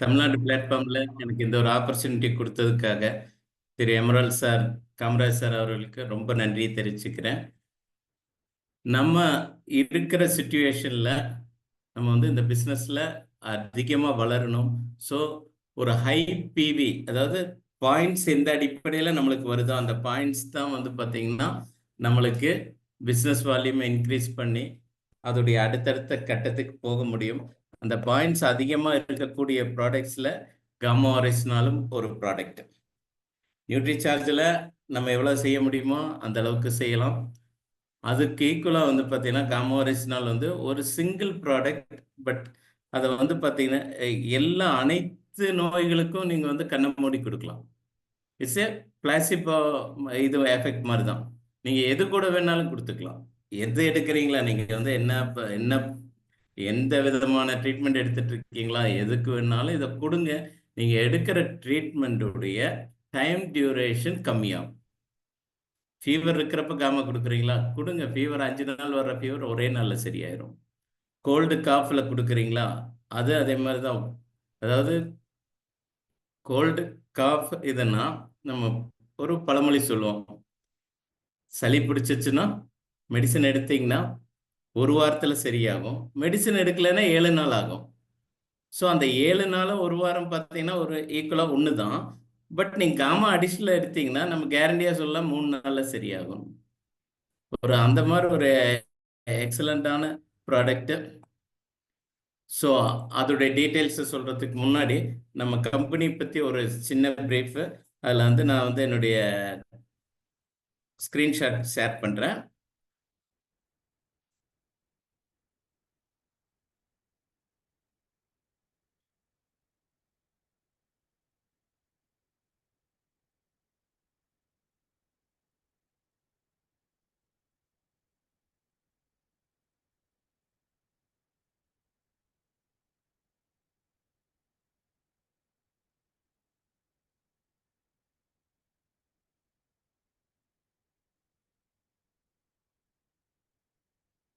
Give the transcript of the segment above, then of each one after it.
தமிழ்நாடு பிளாட்ஃபார்ம்ல எனக்கு இந்த ஒரு ஆப்பர்ச்சுனிட்டி கொடுத்ததுக்காக திரு எமரால் சார், காமராஜ் சார் அவர்களுக்கு ரொம்ப நன்றியை தெரிவிச்சுக்கிறேன். நம்ம இருக்கிற சுச்சுவேஷன்ல நம்ம வந்து இந்த பிஸ்னஸ்ல அதிகமாக வளரணும். ஸோ ஒரு ஹை பிவி, அதாவது பாயிண்ட்ஸ் எந்த அடிப்படையில் நம்மளுக்கு வருதோ அந்த பாயிண்ட்ஸ் தான் வந்து பார்த்தீங்கன்னா நம்மளுக்கு பிஸ்னஸ் வால்யூம் இன்க்ரீஸ் பண்ணி அதோடைய அடுத்தடுத்த கட்டத்துக்கு போக முடியும். அந்த பாயிண்ட்ஸ் அதிகமாக இருக்கக்கூடிய ப்ராடக்ட்ஸில் காமா ஆரிஸ்னாலும் ஒரு ப்ராடக்ட். நியூட்ரி சார்ஜில் நம்ம எவ்வளோ செய்ய முடியுமோ அந்த அளவுக்கு செய்யலாம். அதுக்கு ஈக்குவலாக வந்து பார்த்தீங்கன்னா காமா ஆரிஸ்னால் வந்து ஒரு சிங்கிள் ப்ராடக்ட். பட் அதை வந்து பார்த்தீங்கன்னா எல்லா அனைத்து நோய்களுக்கும் நீங்கள் வந்து கண்ணை மூடி கொடுக்கலாம். இட்ஸ் ஏ பிளாசிபோ இது எஃபெக்ட் மாதிரி தான். நீங்கள் எது கூட வேணாலும் கொடுத்துக்கலாம். எது எடுக்கிறீங்களா, நீங்கள் வந்து என்ன எந்த விதமான ட்ரீட்மெண்ட் எடுத்துட்டு இருக்கீங்களா, எதுக்கு வேணாலும் இதை கொடுங்க. நீங்கள் எடுக்கிற ட்ரீட்மெண்ட்டுடைய டைம் டியூரேஷன் கம்மியாகும். ஃபீவர் இருக்கிறப்ப காமா கொடுக்குறீங்களா, கொடுங்க. ஃபீவர் 5 நாள் வர்ற ஃபீவர் ஒரே நாளில் சரியாயிரும். கோல்டு காஃபில் கொடுக்குறீங்களா, அது அதே மாதிரி தான். அதாவது கோல்டு காஃப் இதுன்னா நம்ம ஒரு பழமொழி சொல்லுவோம், சளி பிடிச்சிச்சுன்னா மெடிசன் எடுத்தீங்கன்னா ஒரு வாரத்தில் சரியாகும், மெடிசன் எடுக்கலைன்னா 7 நாள் ஆகும். ஸோ அந்த 7 நாளும் ஒரு வாரம் பார்த்தீங்கன்னா ஒரு ஈக்குவலாக ஒன்று தான். பட் நீங்கள் காமா அடிஷனல் எடுத்தீங்கன்னா நம்ம கேரண்டியாக சொல்ல 3 நாளில் சரியாகும். ஒரு அந்த மாதிரி ஒரு எக்ஸலண்ட்டான ப்ராடக்ட்டு. ஸோ அதோடைய டீட்டெயில்ஸை சொல்கிறதுக்கு முன்னாடி நம்ம கம்பெனி பற்றி ஒரு சின்ன ப்ரீஃபு. அதில் வந்து நான் வந்து என்னுடைய ஸ்க்ரீன்ஷாட் ஷேர் பண்ணுறேன்.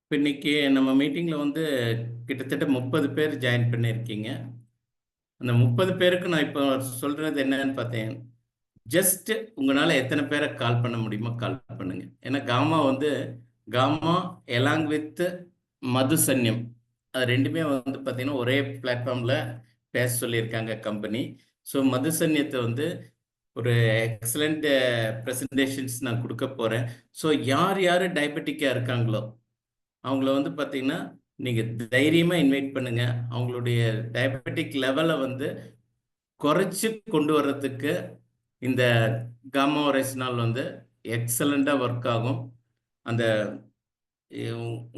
இப்போ இன்னைக்கு நம்ம மீட்டிங்கில் வந்து கிட்டத்தட்ட 30 பேர் ஜாயின் பண்ணியிருக்கீங்க. அந்த 30 பேருக்கு நான் இப்போ சொல்கிறது என்னன்னு பார்த்தேன், ஜஸ்ட் உங்களால் எத்தனை பேரை கால் பண்ண முடியுமோ கால் பண்ணுங்க. ஏன்னா காமா வந்து காமா எலாங் வித் மதுசன்யம், அது ரெண்டுமே வந்து பார்த்தீங்கன்னா ஒரே பிளாட்ஃபார்மில் பேச சொல்லியிருக்காங்க கம்பெனி. ஸோ மதுசன்யத்தை வந்து ஒரு எக்ஸலண்ட் ப்ரெசன்டேஷன்ஸ் நான் கொடுக்க போகிறேன். ஸோ யார் யார் டயபெட்டிக்காக இருக்காங்களோ அவங்கள வந்து பார்த்தீங்கன்னா நீங்கள் தைரியமாக இன்வைட் பண்ணுங்கள். அவங்களுடைய டயபெட்டிக் லெவலை வந்து குறைச்சி கொண்டு வர்றதுக்கு இந்த காமா ஒரேசினால் வந்து எக்ஸலண்ட்டாக ஒர்க் ஆகும். அந்த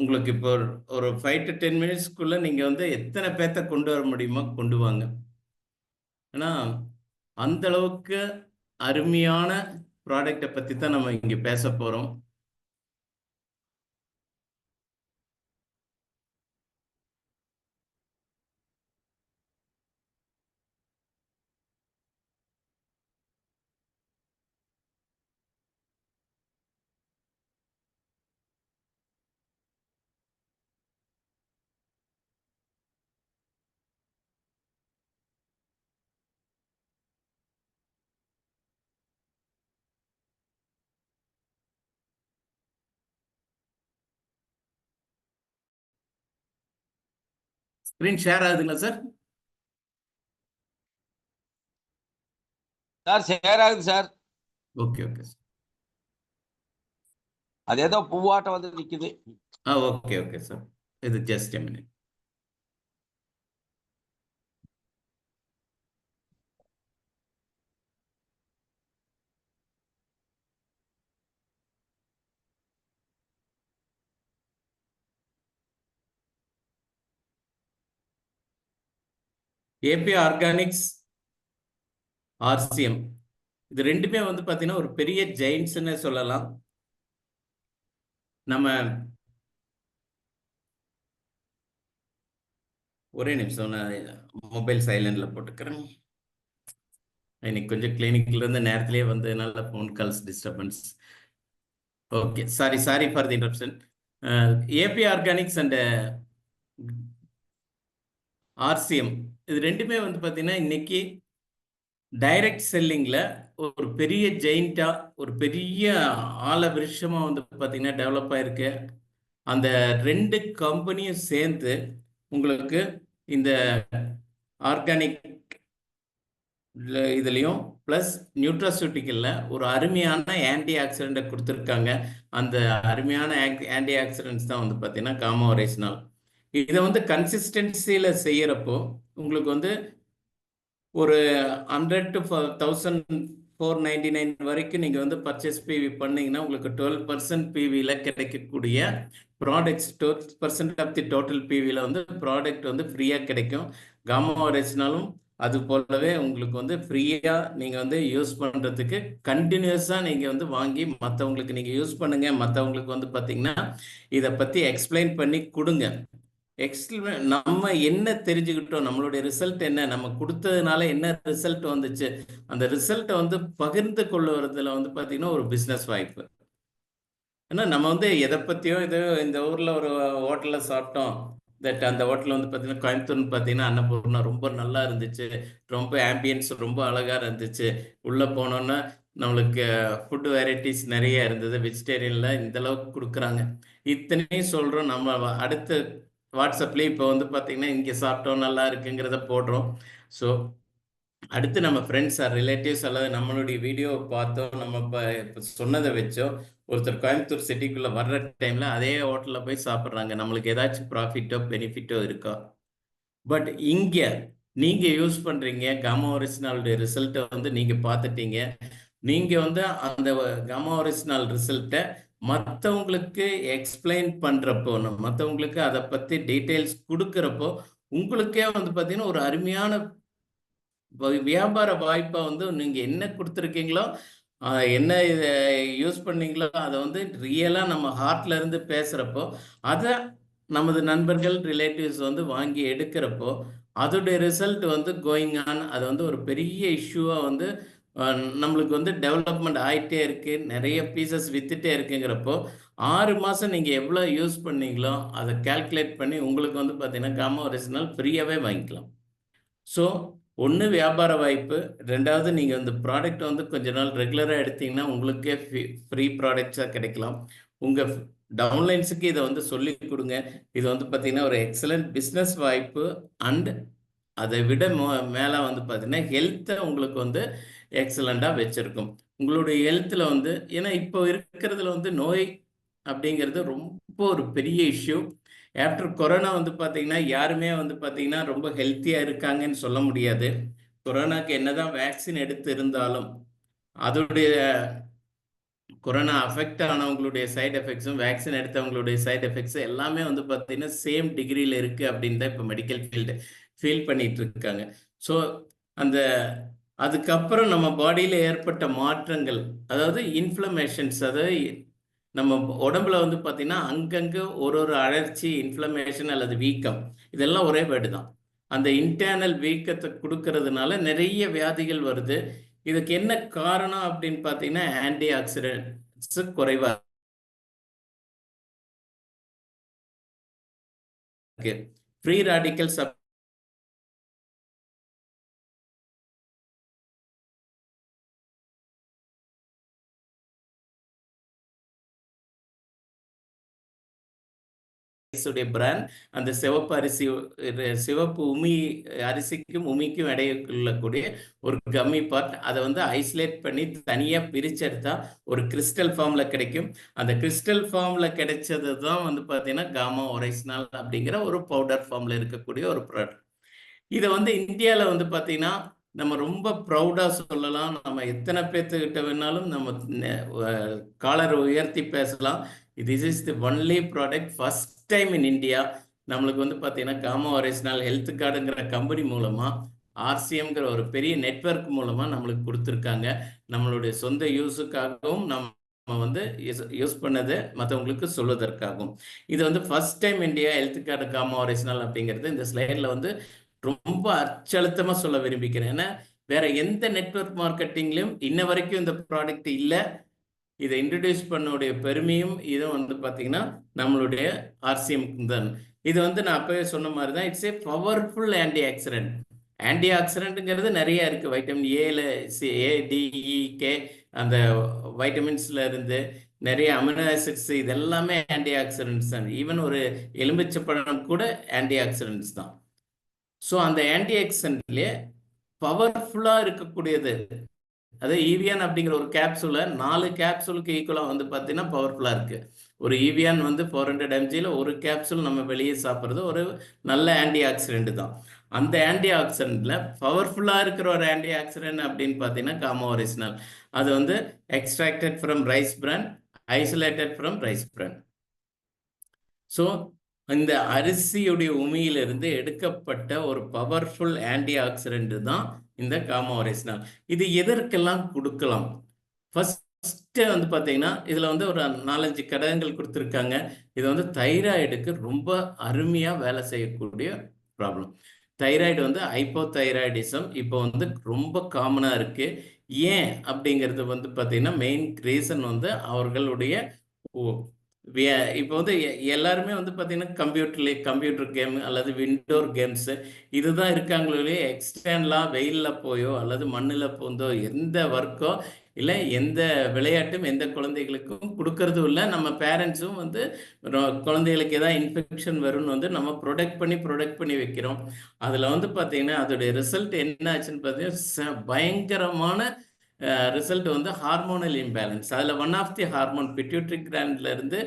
உங்களுக்கு இப்போ ஒரு 5 to 10 மினிட்ஸ்க்குள்ளே நீங்கள் வந்து எத்தனை பேர்த்த கொண்டு வர முடியுமோ கொண்டு வாங்க. ஏன்னா அந்த அளவுக்கு அருமையான ப்ராடக்டை பற்றி தான் நம்ம இங்கே பேச போகிறோம். ஸ்க்ரீன் ஷேர் ஆகுதுங்களா சார்? சார் ஷேர் ஆகுது சார். Okay okay sir. அது ஏதோ பூவாட்டம் வந்து நிக்குது. ஓகே ஓகே சார், இது ஜஸ்ட் a minute. AB organics, RCM, இது ரெண்டுமே வந்து பார்த்தீங்கன்னா ஒரு பெரிய ஜெயின்ட்ஸ்ன்னு சொல்லலாம். நம்ம ஒரே நிமிஷம், நான் மொபைல் சைலண்டில் போட்டுக்கிறேன். இன்னைக்கு கொஞ்சம் கிளினிக்லேருந்து நேரத்திலேயே வந்ததுனால phone calls disturbance. Okay, sorry for the interruption. AB organics and RCM இது ரெண்டுமே வந்து பார்த்தீங்கன்னா இன்னைக்கு டைரக்ட் செல்லிங்கில் ஒரு பெரிய ஜெயிண்டா ஒரு பெரிய ஆல விருஷமா வந்து பார்த்தீங்கன்னா டெவலப் ஆயிருக்கு. அந்த ரெண்டு கம்பெனியும் சேர்ந்து உங்களுக்கு இந்த ஆர்கானிக் இதுலேயும் ப்ளஸ் நியூட்ராசூட்டிக்கலில் ஒரு அருமையான ஆன்டி ஆக்சிடென்ட்டை கொடுத்துருக்காங்க. அந்த அருமையான ஆன்டி ஆக்சிடென்ட்ஸ் தான் வந்து பார்த்தீங்கன்னா காமா ஒரைசினால். இதை வந்து கன்சிஸ்டன்சியில் செய்கிறப்போ உங்களுக்கு வந்து ஒரு 100 to 1499 வரைக்கும் நீங்கள் வந்து பர்ச்சேஸ் பிவி பண்ணீங்கன்னா உங்களுக்கு 12% பிவியில் கிடைக்கக்கூடிய ப்ராடக்ட்ஸ் 12% ஆஃப் தி டோட்டல் பிவியில் வந்து ப்ராடக்ட் வந்து ஃப்ரீயாக கிடைக்கும். காமா ஒரைசினாலும் அது போலவே உங்களுக்கு வந்து ஃப்ரீயாக நீங்கள் வந்து யூஸ் பண்ணுறதுக்கு கண்டினியூஸாக நீங்கள் வந்து வாங்கி மற்றவங்களுக்கு நீங்கள் யூஸ் பண்ணுங்கள். மற்றவங்களுக்கு வந்து பார்த்தீங்கன்னா இதை பற்றி எக்ஸ்பிளைன் பண்ணி கொடுங்க. நம்ம என்ன தெரிஞ்சுக்கிட்டோம், நம்மளுடைய ரிசல்ட் என்ன, நம்ம கொடுத்ததுனால என்ன ரிசல்ட் வந்துச்சு, அந்த ரிசல்ட்டை வந்து பகிர்ந்து கொள்ளுறதுல வந்து பார்த்தீங்கன்னா ஒரு பிஸ்னஸ் வாய்ப்பு. ஏன்னா நம்ம வந்து எதை பற்றியோ இந்த ஊரில் ஒரு ஹோட்டலில் சாப்பிட்டோம், அந்த ஹோட்டலில் வந்து பார்த்தீங்கன்னா கோயம்புத்தூர்னு பார்த்தீங்கன்னா அன்னபூர்ணா ரொம்ப நல்லா இருந்துச்சு, ரொம்ப ஆம்பியன்ஸ் ரொம்ப அழகாக இருந்துச்சு, உள்ளே போனோன்னா நம்மளுக்கு ஃபுட் வெரைட்டிஸ் நிறைய இருந்தது, வெஜிடேரியனில் இந்த அளவுக்கு கொடுக்குறாங்க. இத்தனையும் சொல்கிறோம். நம்ம அடுத்து வாட்ஸ்அப்லேயே இப்போ வந்து பார்த்தீங்கன்னா இங்கே சாப்பிட்டோம் நல்லா இருக்குங்கிறத போடுறோம். ஸோ அடுத்து நம்ம ஃப்ரெண்ட்ஸ் ஆர் ரிலேட்டிவ்ஸ் அல்லது நம்மளுடைய வீடியோவை பார்த்தோம், நம்ம இப்போ சொன்னதை வச்சோ ஒருத்தர் கோயம்புத்தூர் சிட்டிக்குள்ளே வர்ற டைமில் அதே ஹோட்டலில் போய் சாப்பிட்றாங்க. நம்மளுக்கு ஏதாச்சும் ப்ராஃபிட்டோ பெனிஃபிட்டோ இருக்கா? பட் இங்கே நீங்கள் யூஸ் பண்ணுறீங்க, காமா ஒரிஜினாலுடைய ரிசல்ட்டை வந்து நீங்கள் பார்த்துட்டீங்க. நீங்கள் வந்து அந்த காமா ஒரிஜினல் ரிசல்ட்டை மற்றவங்களுக்கு எக்ஸ்பிளைன் பண்ணுறப்போ, மற்றவங்களுக்கு அதை பற்றி டீட்டெயில்ஸ் கொடுக்குறப்போ உங்களுக்கே வந்து பார்த்தீங்கன்னா ஒரு அருமையான வியாபார வாய்ப்பை வந்து நீங்கள் என்ன கொடுத்துருக்கீங்களோ, என்ன இதை யூஸ் பண்ணீங்களோ அதை வந்து ரியலாக நம்ம ஹார்ட்ல இருந்து பேசுகிறப்போ அதை நமது நண்பர்கள் ரிலேட்டிவ்ஸ் வந்து வாங்கி எடுக்கிறப்போ அதோடைய ரிசல்ட் வந்து கோயிங் ஆன், அது வந்து ஒரு பெரிய இஷ்யூவாக வந்து நம்மளுக்கு வந்து டெவலப்மெண்ட் ஆகிட்டே இருக்குது, நிறைய பீசஸ் வித்துட்டே இருக்குங்கிறப்போ 6 மாதம் நீங்கள் எவ்வளோ யூஸ் பண்ணீங்களோ அதை கால்குலேட் பண்ணி உங்களுக்கு வந்து பார்த்தீங்கன்னா காமா ஒரிஜினல் ஃப்ரீயாகவே வாங்கிக்கலாம். ஸோ ஒன்று வியாபார வாய்ப்பு, ரெண்டாவது நீங்கள் இந்த ப்ராடக்ட் வந்து கொஞ்ச நாள் ரெகுலராக எடுத்தீங்கன்னா உங்களுக்கே ஃப்ரீ ப்ராடக்ட்ஸாக கிடைக்கலாம். உங்கள் டவுன்லைன்ஸுக்கு இதை வந்து சொல்லி கொடுங்க. இது வந்து பார்த்தீங்கன்னா ஒரு எக்ஸலண்ட் பிஸ்னஸ் வாய்ப்பு. அண்ட் அதை விட மேலே வந்து பார்த்தீங்கன்னா ஹெல்த்தை உங்களுக்கு வந்து எக்ஸலண்ட்டாக வச்சுருக்கும். உங்களுடைய ஹெல்த்தில் வந்து ஏன்னா இப்போ இருக்கிறதுல வந்து நோய் அப்படிங்கிறது ரொம்ப ஒரு பெரிய இஷ்யூ. ஆஃப்டர் கொரோனா வந்து பார்த்தீங்கன்னா யாருமே வந்து பார்த்தீங்கன்னா ரொம்ப ஹெல்த்தியாக இருக்காங்கன்னு சொல்ல முடியாது. கொரோனாக்கு என்னதான் வேக்சின் எடுத்து இருந்தாலும் அதோடைய கொரோனா அஃபெக்ட் ஆனவங்களுடைய சைட் எஃபெக்ட்ஸும் வேக்சின் எடுத்தவங்களுடைய சைட் எஃபெக்ட்ஸும் எல்லாமே வந்து பார்த்தீங்கன்னா சேம் டிகிரியில் இருக்குது அப்படின்னு தான் இப்போ மெடிக்கல் ஃபீல் பண்ணிட்டு இருக்காங்க. ஸோ அந்த அதுக்கப்புறம் நம்ம பாடியில் ஏற்பட்ட மாற்றங்கள், அதாவது இன்ஃப்ளமேஷன்ஸ், அதாவது நம்ம உடம்புல வந்து பார்த்தீங்கன்னா அங்கங்கே ஒரு அழற்சி, இன்ஃப்ளமேஷன் அல்லது வீக்கம், இதெல்லாம் ஒரே வேர்டு தான். அந்த இன்டர்னல் வீக்கத்தை கொடுக்கறதுனால நிறைய வியாதிகள் வருது. இதுக்கு என்ன காரணம் அப்படின்னு பார்த்தீங்கன்னா ஆன்டி ஆக்சிடென்ட்ஸ் குறைவாக இருக்கு. ஃப்ரீ ராடிக்கல்ஸ் பிராண்ட் அந்த சிவப்பு அரிசி, சிவப்பு உமி அரிசிக்கும் உமிக்கும் இடையக்கூடிய ஒரு கம்மி பார்ட், அதை வந்து ஐசோலேட் பண்ணி தனியாக பிரிச்செடுத்தா ஒரு கிறிஸ்டல் ஃபார்மில் கிடைக்கும். அந்த கிறிஸ்டல் ஃபார்மில் கிடைச்சது தான் வந்து பார்த்தீங்கன்னா காமா ஒரைசினால் அப்படிங்கிற ஒரு பவுடர் ஃபார்மில் இருக்கக்கூடிய ஒரு ப்ராடக்ட். இதை வந்து இந்தியாவில் வந்து பார்த்தீங்கன்னா நம்ம ரொம்ப ப்ரௌடாக சொல்லலாம். நம்ம எத்தனை பேர்த்துக்கிட்ட வேணாலும் நம்ம காலரை உயர்த்தி பேசலாம். This is the only product first time in India. நம்மளுக்கு வந்து பார்த்தீங்கன்னா காமா ஒரிஜினல் ஹெல்த் கார்டுங்கிற கம்பெனி மூலமாக ஆர்சிஎம்ங்கிற ஒரு பெரிய நெட்வொர்க் மூலமாக நம்மளுக்கு கொடுத்துருக்காங்க. நம்மளுடைய சொந்த யூஸுக்காகவும் நம்ம வந்து யூஸ் பண்ணதை மற்றவங்களுக்கு சொல்வதற்காகவும். இது வந்து first time India health card gamma oryzanol அப்படிங்கிறது இந்த ஸ்லைடில் வந்து ரொம்ப அச்சழுத்தமாக சொல்ல விரும்பிக்கிறேன். ஏன்னா வேற எந்த நெட்வொர்க் மார்க்கெட்டிங்லையும் இன்ன வரைக்கும் இந்த ப்ராடக்ட் இல்லை. இதை இன்ட்ரடியூஸ் பண்ணக்கூடிய பெருமையும் இதுவும் வந்து பார்த்தீங்கன்னா நம்மளுடைய ஆர்சிஎம் தான். இது வந்து நான் அப்பவே சொன்ன மாதிரி தான், it's a powerful antioxidant. ஆன்டி ஆக்சிடென்ட்ங்கிறது நிறைய இருக்கு. வைட்டமின் ஏல ஏ, டி, இ, கே, அந்த வைட்டமின்ஸ்ல இருந்து நிறைய அமினோ ஆசிட்ஸ், இது எல்லாமே ஆன்டி ஆக்சிடென்ட்ஸ் தான். ஈவன் ஒரு எலுமிச்சப்பழம் கூட ஆன்டி ஆக்சிடென்ட்ஸ் தான். ஸோ அந்த ஆன்டி ஆக்சிடென்ட்லேயே பவர்ஃபுல்லா இருக்கக்கூடியது, அது ஈவியான் அப்படிங்கிற ஒரு கேப்சூலை 4 கேப்சூலுக்கு ஈக்குவலாக வந்து பார்த்தீங்கன்னா பவர்ஃபுல்லாக இருக்கு. ஒரு ஈவியான் வந்து 400 mgல ஒரு கேப்சூல் நம்ம வெளியே சாப்பிட்றது ஒரு நல்ல ஆன்டி ஆக்சிடென்ட் தான். அந்த ஆன்டி ஆக்சிடென்ட்ல பவர்ஃபுல்லாக இருக்கிற ஒரு ஆன்டி ஆக்சிடென்ட் அப்படின்னு பார்த்தீங்கன்னா காமா ஒரிஜினல். அது வந்து extracted from rice bran, isolated from rice bran. So இந்த அரிசியுடைய உமியிலிருந்து எடுக்கப்பட்ட ஒரு பவர்ஃபுல் ஆன்டி ஆக்சிடென்ட் தான் இந்த காமா ஒரிஜினல். இது எதற்கெல்லாம் கொடுக்கலாம்? ஃபர்ஸ்ட் வந்து பார்த்தீங்கன்னா இதில் வந்து ஒரு 4-5 கடகங்கள் கொடுத்துருக்காங்க. இது வந்து தைராய்டுக்கு ரொம்ப அருமையாக வேலை செய்யக்கூடிய ப்ராப்ளம். தைராய்டு வந்து ஹைப்போதைராய்டிசம் இப்போ வந்து ரொம்ப காமனாக இருக்கு. ஏன் அப்படிங்கிறது வந்து பார்த்தீங்கன்னா மெயின் ரீசன் வந்து அவர்களுடைய இப்போ வந்து எல்லாருமே வந்து பார்த்தீங்கன்னா கம்ப்யூட்டர் கேம் அல்லது விண்டோர் கேம்ஸ் இதுதான் இருக்காங்களே, எக்ஸ்டர்னலாக வெயிலில் போயோ அல்லது மண்ணில் போந்தோ எந்த ஒர்க்கோ இல்லை எந்த விளையாட்டும் எந்த குழந்தைகளுக்கும் கொடுக்கறதும் இல்லை. நம்ம பேரண்ட்ஸும் வந்து குழந்தைகளுக்கு ஏதாவது இன்ஃபெக்ஷன் வரும்னு வந்து நம்ம ப்ரொடெக்ட் பண்ணி வைக்கிறோம். அதில் வந்து பார்த்தீங்கன்னா அதோடைய ரிசல்ட் என்ன ஆச்சுன்னு பார்த்தீங்கன்னா பயங்கரமான ரிசல்ட் வந்து ஹார்மோனல் இம்பேலன்ஸ். அதில் one of the hormone pituitary கிளாண்ட்ல இருந்து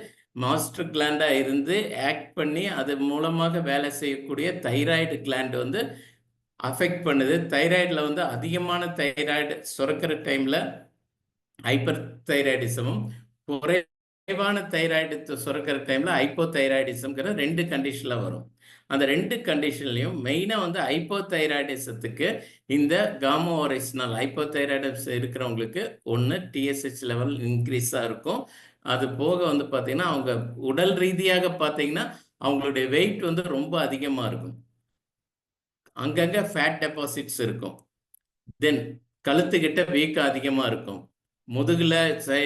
மாஸ்டர் கிளாண்டா இருந்து ஆக்ட் பண்ணி அது மூலமாக வேலை செய்யக்கூடிய தைராய்டு கிளாண்ட் வந்து அஃபெக்ட் பண்ணுது. தைராய்டில் வந்து அதிகமான தைராய்டு சுரக்கிற டைமில் ஹைப்பர் தைராய்டிசமும், குறைவான தைராய்டு சுரக்கிற டைமில் ஹைப்போதைராய்டிசம்ங்கிற 2 கண்டிஷனில் வரும். அந்த 2 கண்டிஷன்லையும் மெயினாக வந்து ஹைப்போதைராய்டிசத்துக்கு இந்த காமா ஒரிஜினல் ஹைப்போதைராய்டிஸ் இருக்கிறவங்களுக்கு ஒன்று டிஎஸ்ஹெச் லெவல் இன்க்ரீஸாக இருக்கும். அது போக வந்து பார்த்தீங்கன்னா அவங்க உடல் ரீதியாக பார்த்தீங்கன்னா அவங்களுடைய வெயிட் வந்து ரொம்ப அதிகமாக இருக்கும். அங்கங்கே ஃபேட் டெபாசிட்ஸ் இருக்கும். தென் கழுத்துக்கிட்ட வீக்கம் அதிகமாக இருக்கும். முதுகில்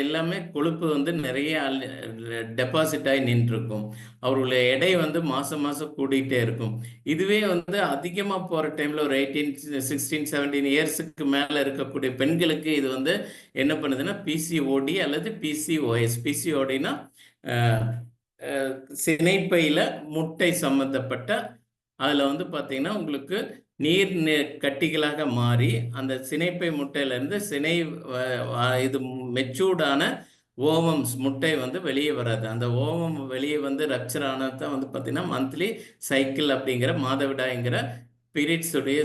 எல்லாமே கொழுப்பு வந்து நிறைய டெபாசிட் ஆகி நின்றுருக்கும். அவர்களுடைய எடை வந்து மாதம் கூடிக்கிட்டே இருக்கும். இதுவே வந்து அதிகமாக போகிற டைமில் ஒரு 18, 16, 17 இயர்ஸுக்கு மேலே இருக்கக்கூடிய பெண்களுக்கு இது வந்து என்ன பண்ணுதுன்னா பிசிஓடி அல்லது பிசிஓஎஸ். பிசிஓடினா சினைப்பையில் முட்டை சம்மந்தப்பட்ட அதில் வந்து பார்த்தீங்கன்னா உங்களுக்கு நீர் கட்டிகளாக மாறி அந்த சினைப்பை முட்டையிலேருந்து இது மெச்சூர்டான ஓவம்ஸ் முட்டை வந்து வெளியே வராது. அந்த ஓவம் வெளியே வந்து ரப்சர் ஆனால் தான் வந்து பார்த்தீங்கன்னா மந்த்லி சைக்கிள் அப்படிங்கிற மாதவிடாய்ங்கிற பீரியட்ஸுடைய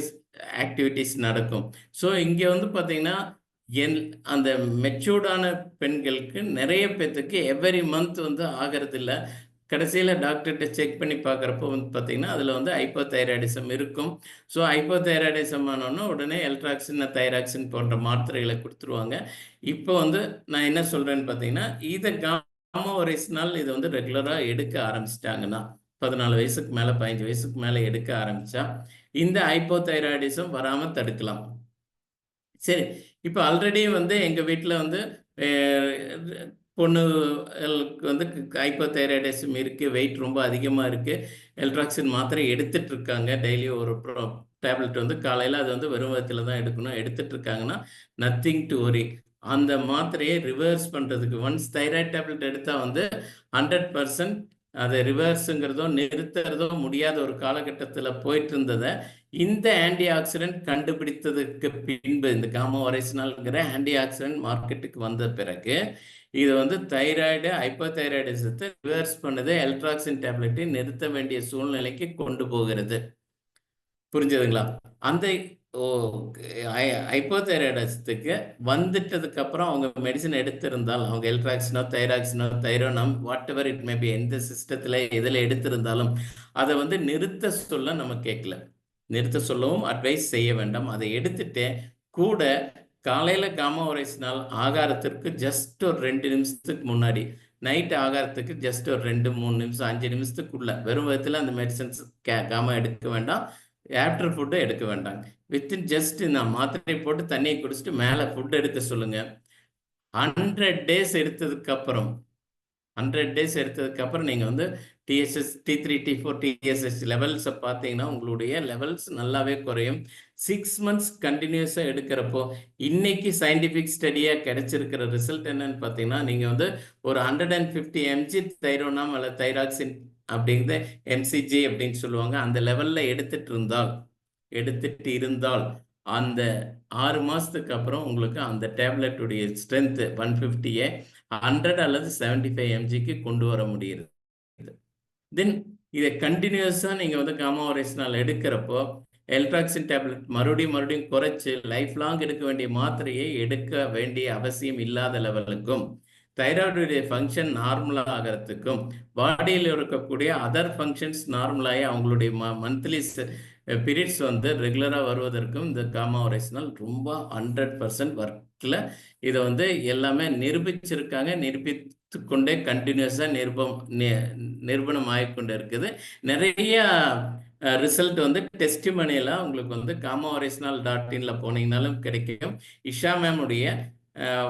ஆக்டிவிட்டிஸ் நடக்கும். ஸோ இங்கே வந்து பார்த்தீங்கன்னா அந்த மெச்சூர்டான பெண்களுக்கு நிறைய பேர்த்துக்கு எவ்ரி மந்த் வந்து ஆகிறது இல்லை. கடைசியில் டாக்டர்கிட்ட செக் பண்ணி பார்க்குறப்போ வந்து பார்த்தீங்கன்னா அதில் வந்து ஹைப்போதைராய்டிசம் இருக்கும். ஸோ ஹைப்போதைராய்டிசம் ஆனோன்னா உடனே எல்ட்ராக்சின், தைராக்சின் போன்ற மாத்திரைகளை கொடுத்துருவாங்க. இப்போ வந்து நான் என்ன சொல்கிறேன்னு பார்த்தீங்கன்னா இதை காமா ஒரிஜினல் இது வந்து ரெகுலராக எடுக்க ஆரம்பிச்சிட்டாங்கன்னா 14 வயசுக்கு மேலே 15 வயசுக்கு மேலே எடுக்க ஆரம்பித்தா இந்த ஹைப்போதைராய்டிசம் வராமல் தடுக்கலாம். சரி, இப்போ ஆல்ரெடி வந்து எங்கள் வீட்டில் வந்து பொண்ணுகளுக்கு வந்து ஹைப்போதைராய்டிசம் இருக்குது, வெயிட் ரொம்ப அதிகமாக இருக்குது, எல்ட்ராக்சின் மாத்திரை எடுத்துட்டு இருக்காங்க. டெய்லி ஒரு டேப்லெட் வந்து காலையில் அது வந்து வெறும் வயிற்றில் தான் எடுக்கணும். எடுத்துட்டு இருக்காங்கன்னா நத்திங் டு ஒரி. அந்த மாத்திரையை ரிவர்ஸ் பண்ணுறதுக்கு ஒன்ஸ் தைராய்டு டேப்லெட் எடுத்தால் வந்து 100% அதை ரிவர்ஸுங்கிறதோ நிறுத்துறதோ முடியாத ஒரு காலகட்டத்தில் போயிட்டு இருந்ததை இந்த ஆன்டி ஆக்சிடென்ட் கண்டுபிடித்ததுக்கு பின்பு இந்த காமா ஒரிஜினல்ங்கிற ஆன்டி ஆக்சிடென்ட் மார்க்கெட்டுக்கு வந்த பிறகு இது வந்து தைராய்டு ஹைப்போதைராய்டிசத்தை ரிவர்ஸ் பண்ணுது, எல்ட்ராக்சின் டேப்லெட்டை நிறுத்த வேண்டிய சூழ்நிலைக்கு கொண்டு போகிறது. புரிஞ்சதுங்களா? அந்த ஹைப்போதைராய்டிசத்துக்கு வந்துட்டதுக்கு அப்புறம் அவங்க மெடிசன் எடுத்திருந்தால் அவங்க எல்ட்ராக்சினோ தைராக்சினோ தைரோனம் whatever it may be எந்த சிஸ்டத்தில் எதில் எடுத்திருந்தாலும் அதை வந்து நிறுத்த சொல்ல நம்ம கேட்கல. நிறுத்த சொல்லவும் அட்வைஸ் செய்ய வேண்டாம். அதை எடுத்துட்டு கூட காலையில் காமா ஒரிஜினல் ஆகாரத்திற்கு ஜஸ்ட் ஒரு 2 நிமிஷத்துக்கு முன்னாடி, நைட் ஆகாரத்துக்கு ஜஸ்ட் ஒரு 2-3 நிமிஷம் 5 நிமிஷத்துக்குள்ள வெறும் விதத்தில் அந்த மெடிசன்ஸ் காமா எடுக்க வேண்டாம். ஆஃப்டர் ஃபுட்டு எடுக்க வேண்டாம். வித்தின் ஜஸ்ட் நான் மாத்திரை போட்டு தண்ணியை குடிச்சிட்டு மேலே ஃபுட் எடுக்க சொல்லுங்க. 100 டேஸ் எடுத்ததுக்கு அப்புறம் நீங்கள் வந்து டிஎஸ்எஸ் T3 T4 டிஎஸ்எஸ் லெவல்ஸை பார்த்தீங்கன்னா உங்களுடைய லெவல்ஸ் நல்லாவே குறையும். 6 months கண்டினியூஸாக எடுக்கிறப்போ இன்னைக்கு சயின்டிஃபிக் ஸ்டடியாக கிடைச்சிருக்கிற ரிசல்ட் என்னன்னு பார்த்தீங்கன்னா நீங்கள் வந்து ஒரு 150 mg தைரோனாம் அல்லது தைராக்சின் அப்படிங்கிறத எம்சிஜி அப்படின்னு சொல்லுவாங்க, அந்த லெவலில் எடுத்துட்டு இருந்தால் அந்த 6 மாதத்துக்கு அப்புறம் உங்களுக்கு அந்த டேப்லெட்டுடைய ஸ்ட்ரென்த்து 150 100 அல்லது 75 mgக்கு கொண்டு வர முடியுது. தென் இதை கண்டினியூஸாக நீங்கள் வந்து காமா ஒரேசினால் எடுக்கிறப்போ எல்ட்ராக்சின் டேப்லெட் மறுபடியும் குறைச்சி லைஃப் லாங் எடுக்க வேண்டிய மாத்திரையை எடுக்க வேண்டிய அவசியம் இல்லாத லெவலுக்கும், தைராய்டுடைய ஃபங்க்ஷன் நார்மலாக ஆகிறதுக்கும், பாடியில் இருக்கக்கூடிய அதர் ஃபங்க்ஷன்ஸ் நார்மலாகி அவங்களுடைய மந்த்லி பீரியட்ஸ் வந்து ரெகுலராக வருவதற்கும் இந்த காமா ஒரேசினால் ரொம்ப 100% ஒர்க்கில் இதை வந்து எல்லாமே நிரூபிச்சிருக்காங்க. நிரூபித்து கொண்டே கண்டினியூஸாக நிரூபணம் ஆகிக்கொண்டே இருக்குது. நிறைய ரிசல்ட் வந்து டெஸ்டிமனியெல்லாம் உங்களுக்கு வந்து காமா ஒரேசினால் .inல போனீங்கனாலும் கிடைக்கும். இஷா மேமுடைய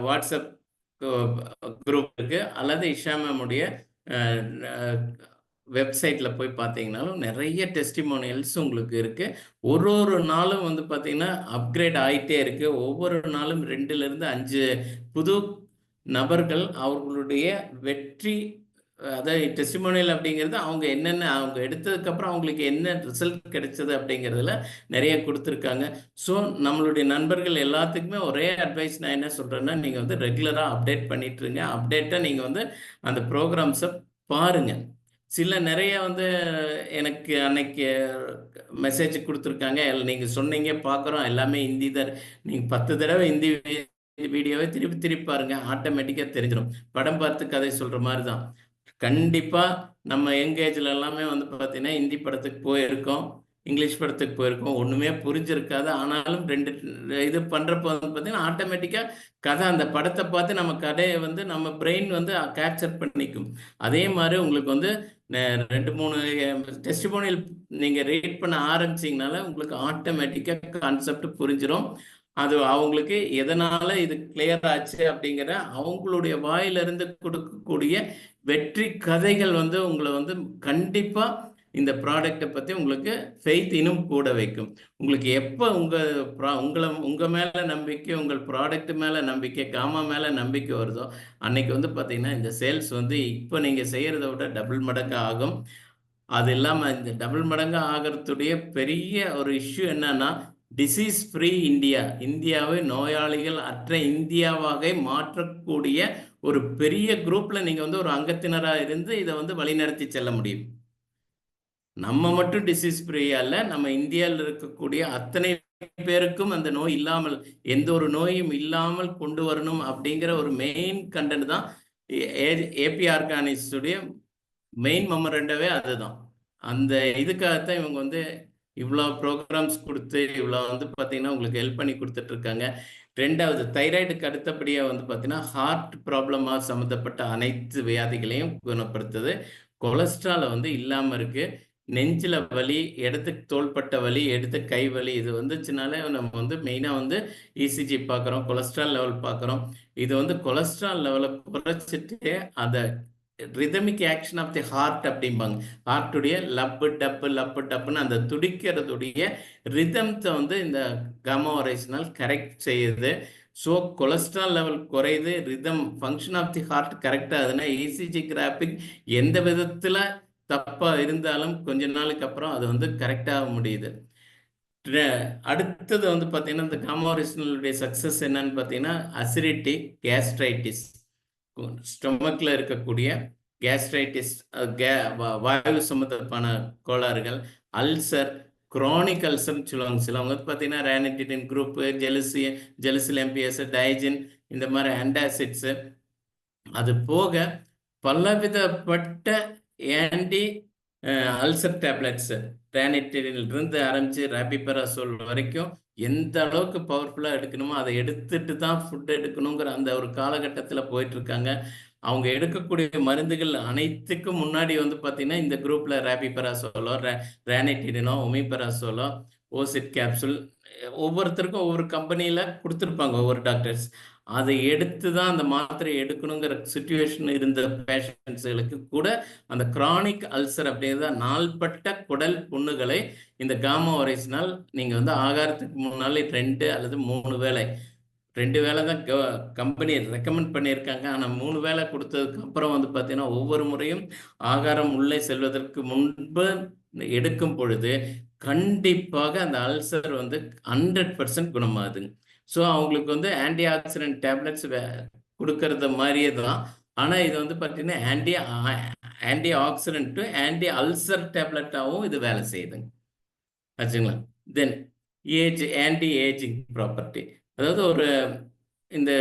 வாட்ஸ்அப் குரூப் இருக்கு, அல்லது இஷா மேமுடைய வெப்சைட்டில் போய் பார்த்தீங்கன்னாலும் நிறைய டெஸ்டிமோனியல்ஸ் உங்களுக்கு இருக்குது. ஒரு நாளும் வந்து பார்த்தீங்கன்னா அப்கிரேட் ஆகிட்டே இருக்குது. ஒவ்வொரு நாளும் 2லிருந்து 5 புது நபர்கள் அவர்களுடைய வெற்றி, அதாவது டெஸ்டிமோனியல் அப்படிங்கிறது அவங்க என்னென்ன அவங்க எடுத்ததுக்கப்புறம் அவங்களுக்கு என்ன ரிசல்ட் கிடைச்சது அப்படிங்கிறதுல நிறைய கொடுத்துருக்காங்க. ஸோ நம்மளுடைய நண்பர்கள் எல்லாத்துக்குமே ஒரே அட்வைஸ் நான் என்ன சொல்கிறேன்னா, நீங்கள் வந்து ரெகுலராக அப்டேட் பண்ணிட்டுருங்க. அப்டேட்டை நீங்கள் வந்து அந்த ப்ரோக்ராம்ஸை பாருங்கள். நிறைய வந்து எனக்கு அன்னைக்கு மெசேஜ் கொடுத்துருக்காங்க, நீங்கள் சொன்னீங்க பார்க்குறோம் எல்லாமே ஹிந்தி தான், நீங்கள் 10 தடவை ஹிந்தி வீடியோவை திருப்பி பாருங்க, ஆட்டோமேட்டிக்காக தெரிஞ்சிடும். படம் பார்த்து கதை சொல்கிற மாதிரி தான். கண்டிப்பாக நம்ம யங் ஏஜில் எல்லாமே வந்து பார்த்தீங்கன்னா ஹிந்தி படத்துக்கு போயிருக்கோம், இங்கிலீஷ் படத்துக்கு போயிருக்கோம், ஒன்றுமே புரிஞ்சிருக்காது. ஆனாலும் 2 இது பண்ணுறப்போ வந்து பார்த்தீங்கன்னா ஆட்டோமேட்டிக்காக கதை அந்த படத்தை பார்த்து நம்ம கதையை வந்து நம்ம பிரெயின் வந்து கேப்சர் பண்ணிக்கும். அதே மாதிரி உங்களுக்கு வந்து 2-3 டெஸ்டிமோனியல் நீங்கள் ரீட் பண்ண ஆரம்பிச்சிங்கனால உங்களுக்கு ஆட்டோமேட்டிக்காக கான்செப்ட் புரிஞ்சிடும். அது அவங்களுக்கு எதனால் இது கிளியர் ஆச்சு அப்படிங்கிற அவங்களுடைய வாயிலிருந்து கொடுக்கக்கூடிய வெற்றி கதைகள் வந்து உங்களை வந்து கண்டிப்பாக இந்த ப்ராடக்டை பற்றி உங்களுக்கு ஃபெய்த் இன்னும் கூட வைக்கும். உங்களுக்கு எப்போ உங்கள் மேலே நம்பிக்கை, உங்கள் ப்ராடக்ட் மேலே நம்பிக்கை, காமா மேலே நம்பிக்கை வருதோ அன்னைக்கு வந்து பார்த்தீங்கன்னா இந்த சேல்ஸ் வந்து இப்போ நீங்கள் செய்கிறத விட டபுள் மடங்கு ஆகும். அது இல்லாமல் இந்த டபுள் மடங்கு ஆகிறதுடைய பெரிய ஒரு இஷ்யூ என்னன்னா, டிசீஸ் ஃப்ரீ இந்தியாவை நோயாளிகள் அற்ற இந்தியாவாக மாற்றக்கூடிய ஒரு பெரிய குரூப்பில் நீங்கள் வந்து ஒரு அங்கத்தினராக இருந்து இதை வந்து வழிநடத்தி செல்ல முடியும். நம்ம மட்டும் டிசீஸ் ஃப்ரீயா இல்லை, நம்ம இந்தியாவில் இருக்கக்கூடிய அத்தனை பேருக்கும் அந்த நோய் இல்லாமல், எந்த ஒரு நோயும் இல்லாமல் கொண்டு வரணும் அப்படிங்கிற ஒரு மெயின் கண்டென்ட் தான் ஏபி ஆர்கானிக்ஸுடைய மெயின் மெமரண்டவே அதுதான். அந்த இதுக்காகத்தான் இவங்க வந்து இவ்வளோ ப்ரோக்ராம்ஸ் கொடுத்து இவ்வளோ வந்து பார்த்தீங்கன்னா உங்களுக்கு ஹெல்ப் பண்ணி கொடுத்துட்ருக்காங்க. 2வது தைராய்டுக்கு அடுத்தபடியாக வந்து பார்த்தீங்கன்னா ஹார்ட் ப்ராப்ளமாக சம்மந்தப்பட்ட அனைத்து வியாதிகளையும் குணப்படுத்துது. கொலஸ்ட்ராலை வந்து இல்லாமல் இருக்குது. நெஞ்சில் வலி, இடத்துக்கு தோள்பட்ட வலி, எடுத்து கை வலி, இது வந்துச்சுனாலே நம்ம வந்து மெயினாக வந்து இசிஜி பார்க்குறோம், கொலஸ்ட்ரால் லெவல் பார்க்குறோம். இது வந்து கொலஸ்ட்ரால் லெவலை குறைச்சிட்டு அதை rhythmic action of the heart அப்படிம்பாங்க. ஹார்ட்டுடைய லப்பு டப்புன்னு அந்த துடிக்கிறதுடைய ரிதம்த்தை வந்து இந்த காமா ஒரேசினால் கரெக்ட் செய்யுது. ஸோ கொலஸ்ட்ரால் லெவல் குறையுது, rhythm function of the heart கரெக்டாக ஆகுதுன்னா இசிஜி கிராஃபிக் எந்த விதத்தில் தப்பாக இருந்தாலும் கொஞ்ச நாளுக்கு அப்புறம் அது வந்து கரெக்டாக முடியுது. அடுத்தது வந்து பார்த்தீங்கன்னா இந்த காமா ஒரேசினாலுடைய சக்ஸஸ் என்னன்னு பார்த்தீங்கன்னா அசிடிட்டி, கேஸ்ட்ரைட்டிஸ், ஸ்டொமக்கில் இருக்கக்கூடிய கேஸ்ட்ரைட்டிஸ், வாயு சம்பந்தமான கோளாறுகள், அல்சர், குரானிக் அல்சர்னு சொல்லுவாங்க. சிலவங்க வந்து பார்த்தீங்கன்னா ரேனிட்டின் குரூப்பு, ஜெலுசில் எம்பிஎஸ், டைஜின், இந்த மாதிரி ஆன்டாசிட்ஸு, அது போக பலவிதப்பட்ட ஆன்டி அல்சர் டேப்லெட்ஸ், ரேனிட்டினிலிருந்து ஆரம்பித்து ராபிபராசோல் வரைக்கும் எந்த அளவுக்கு பவர்ஃபுல்லாக எடுக்கணுமோ அதை எடுத்துட்டு தான் ஃபுட் எடுக்கணுங்கிற அந்த ஒரு காலகட்டத்தில் போயிட்டுருக்காங்க. அவங்க எடுக்கக்கூடிய மருந்துகள் அனைத்துக்கும் முன்னாடி வந்து பார்த்தீங்கன்னா இந்த குரூப்பில் ராபிபராசோலோ, ரேனிட்டினோ, ஒமிபராசோலோ, ஓசிட் கேப்சூல் ஒவ்வொருத்தருக்கும் ஒவ்வொரு கம்பெனியில் கொடுத்துருப்பாங்க ஒவ்வொரு டாக்டர்ஸ். அதை எடுத்து தான் அந்த மாத்திரை எடுக்கணுங்கிற சுச்சுவேஷன் இருந்த பேஷண்ட்ஸுகளுக்கு கூட அந்த கிரானிக் அல்சர் அப்படிங்கிறத நாள்பட்ட குடல் புண்ணுகளை இந்த காமா ஒரைஸ்னால் நீங்கள் வந்து ஆகாரத்துக்கு முன்னாலே 2 அல்லது 3 வேளை 2 வேளை தான் கம்பெனி ரெக்கமெண்ட் பண்ணியிருக்காங்க. ஆனால் 3 வேளை கொடுத்ததுக்கு அப்புறம் வந்து பார்த்தீங்கன்னா ஒவ்வொரு முறையும் ஆகாரம் உள்ளே செல்வதற்கு முன்பு எடுக்கும் பொழுது கண்டிப்பாக அந்த அல்சர் வந்து 100% குணமாகுதுங்க. ஸோ அவங்களுக்கு வந்து ஆன்டி ஆக்சிடென்ட் டேப்லெட்ஸ் கொடுக்கறது மாதிரியே தான். ஆனால் இது வந்து பார்த்தீங்கன்னா ஆன்டி ஆக்சிடென்ட் ஆன்டி அல்சர் டேப்லெட்டாகவும் இது வேலை செய்யுதுங்க. ஆச்சுங்களா? தென் ஆன்டி ஏஜிங் ப்ராப்பர்ட்டி, அதாவது ஒரு இந்த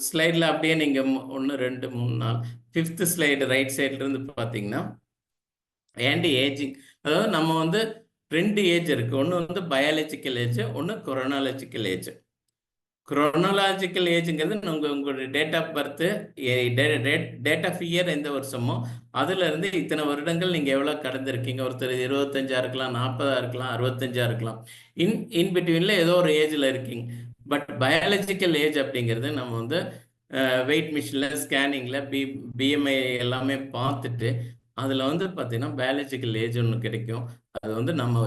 ஸ்லைடில் அப்படியே நீங்கள் 1 2 3 4 5th ஸ்லைடு ரைட் சைட்லேருந்து பார்த்தீங்கன்னா ஆன்டி ஏஜிங், அதாவது நம்ம வந்து 2 ஏஜ் இருக்குது. ஒன்று வந்து பயாலஜிக்கல் ஏஜ், ஒன்று கொரோனாலஜிக்கல் ஏஜ். குரோனாலஜிக்கல் ஏஜுங்கிறது உங்களுடைய date of birth, date of year எந்த வருஷமோ அதுலேருந்து இத்தனை வருடங்கள் நீங்கள் எவ்வளோ கடந்திருக்கீங்க. ஒருத்தர் 25 இருக்கலாம், 40 இருக்கலாம், 65 இருக்கலாம். இன் பிட்வீனில் ஏதோ ஒரு ஏஜில் இருக்கீங்க. பட் பயாலஜிக்கல் ஏஜ் அப்படிங்கிறது நம்ம வந்து வெயிட் மிஷினில் ஸ்கேனிங்கில் பிஎம்ஐ எல்லாமே பார்த்துட்டு அதில் வந்து பார்த்தீங்கன்னா பயாலஜிக்கல் ஏஜ் ஒன்று கிடைக்கும். அது வந்து நம்ம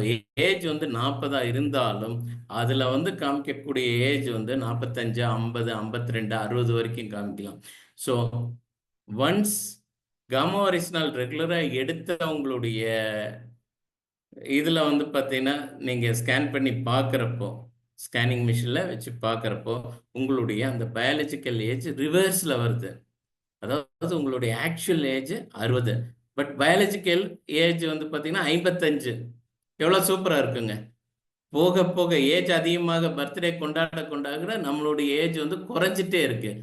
ஏஜ் வந்து 40 இருந்தாலும் அதில் வந்து காமிக்கக்கூடிய ஏஜ் வந்து 45, 50, 52, 60 வரைக்கும் காமிக்கலாம். ஸோ ஒன்ஸ் காமா ஒரிஜினல் ரெகுலராக எடுத்தவங்களுடைய இதில் வந்து பார்த்தீங்கன்னா நீங்கள் ஸ்கேன் பண்ணி பார்க்குறப்போ, ஸ்கேனிங் மிஷினில் வச்சு பார்க்குறப்போ உங்களுடைய அந்த பயாலஜிக்கல் ஏஜ் ரிவர்ஸில் வருது. அதாவது உங்களுடைய actual age 60, but biological age வந்து பார்த்தீங்கன்னா 55. எவ்வளோ சூப்பராக இருக்குங்க. போக போக ஏஜ் அதிகமாக பர்த்டே கொண்டாட நம்மளுடைய ஏஜ் வந்து குறைஞ்சிட்டே இருக்கு.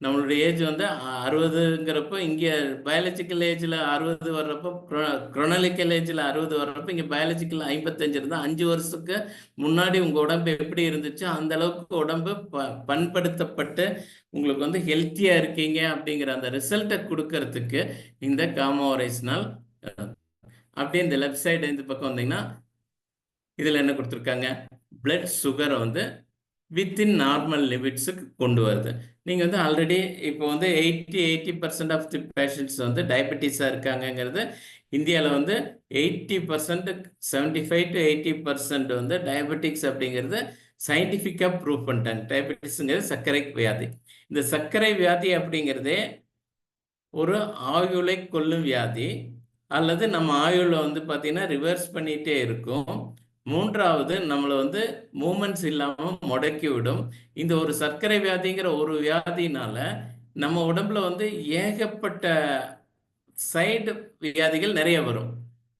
நம்மளுடைய ஏஜ் வந்து 60ங்கிறப்போ இங்கே பயாலஜிக்கல் ஏஜில் 60 வர்றப்போ, குரோனாலிக்கல் ஏஜில் 60 வர்றப்போ இங்கே பயாலஜிக்கல் 55 இருந்தால் 5 வருஷத்துக்கு முன்னாடி உங்கள் உடம்பு எப்படி இருந்துச்சோ அந்த அளவுக்கு உடம்பு பண்படுத்தப்பட்டு உங்களுக்கு வந்து ஹெல்த்தியாக இருக்கீங்க அப்படிங்கிற அந்த ரிசல்ட்டை கொடுக்கறதுக்கு இந்த காமா ஒரைஸ்னால். அப்படியே இந்த லெஃப்ட் சைடு இந்த பக்கம் வந்தீங்கன்னா இதில் என்ன கொடுத்துருக்காங்க, பிளட் சுகரை வந்து வித்தின் நார்மல் லிமிட்ஸுக்கு கொண்டு வருது. நீங்கள் வந்து ஆல்ரெடி இப்போ வந்து 80% ஆஃப் தி பேஷண்ட்ஸ் வந்து டயபெட்டிஸாக இருக்காங்கங்கிறது இந்தியாவில் வந்து 80%, 75 to 80% வந்து டயபெட்டிக்ஸ் அப்படிங்கிறது சயின்டிஃபிக்காக ப்ரூவ் பண்ணிட்டாங்க. டயபெட்டிக்ஸுங்கிறது சர்க்கரை வியாதி. இந்த சர்க்கரை வியாதி அப்படிங்கிறதே ஒரு ஆயுளை கொல்லும் வியாதி, அல்லது நம்ம ஆயுளை வந்து பார்த்தீங்கன்னா ரிவர்ஸ் பண்ணிகிட்டே இருக்கும். 3வது நம்மளை வந்து மூமெண்ட்ஸ் இல்லாமல் முடக்கி விடும். இந்த ஒரு சர்க்கரை வியாதிங்கிற ஒரு வியாதினால நம்ம உடம்புல வந்து ஏகப்பட்ட சைடு வியாதிகள் நிறைய வரும்.